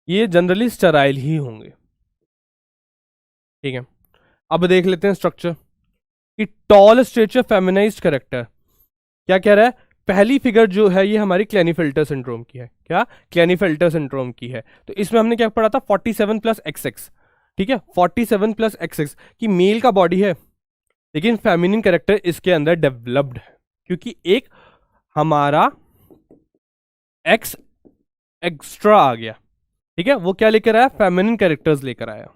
ये जनरली स्टेराइल ही होंगे। ठीक है, अब देख लेते हैं स्ट्रक्चर कि टॉल स्टेचर फेमिनाइज्ड कैरेक्टर क्या कह रहा है। पहली फिगर जो है ये हमारी क्लेनीफिल्टर सिंड्रोम की है। क्या, क्लेनीफिल्टर सिंड्रोम की है। तो इसमें हमने क्या पढ़ा था, 47+XX। ठीक है, 47+XX की मेल का बॉडी है, लेकिन फेमिनिन कैरेक्टर इसके अंदर डेवलप्ड है, क्योंकि एक हमारा एक्स एक्स्ट्रा आ गया, ठीक है। वो क्या लेकर आया, फेमिनिन कैरेक्टर्स लेकर आया।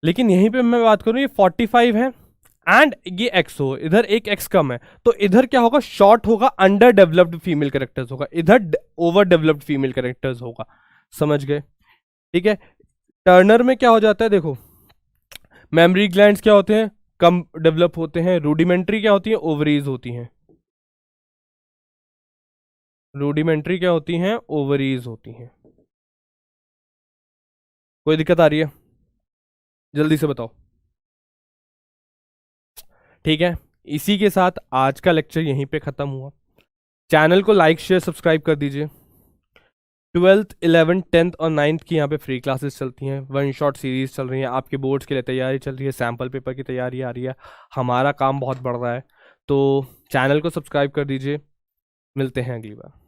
लेकिन यहीं पे मैं बात करूं, ये 45 है एंड ये एक्स हो, इधर एक एक्स कम है, तो इधर क्या होगा, शॉर्ट होगा, अंडर डेवलप्ड फीमेल कैरेक्टर्स होगा, इधर ओवर डेवलप्ड फीमेल कैरेक्टर्स होगा। समझ गए, ठीक है। टर्नर में क्या हो जाता है, देखो, मेमोरी ग्लैंड्स क्या होते हैं, कम डेवलप होते हैं। रूडिमेंट्री क्या होती है, ओवरीज होती हैं। रूडिमेंट्री क्या होती हैं, ओवरीज होती हैं। कोई दिक्कत आ रही है, जल्दी से बताओ। ठीक है, इसी के साथ आज का लेक्चर यहीं पे खत्म हुआ। चैनल को लाइक शेयर सब्सक्राइब कर दीजिए। 12th 11th 10th और 9th की यहाँ पे फ्री क्लासेस चलती हैं, वन शॉट सीरीज चल रही है, आपके बोर्ड्स के लिए तैयारी चल रही है, सैम्पल पेपर की तैयारी आ रही है, हमारा काम बहुत बढ़ रहा है। तो चैनल को सब्सक्राइब कर दीजिए, मिलते हैं अगली बार।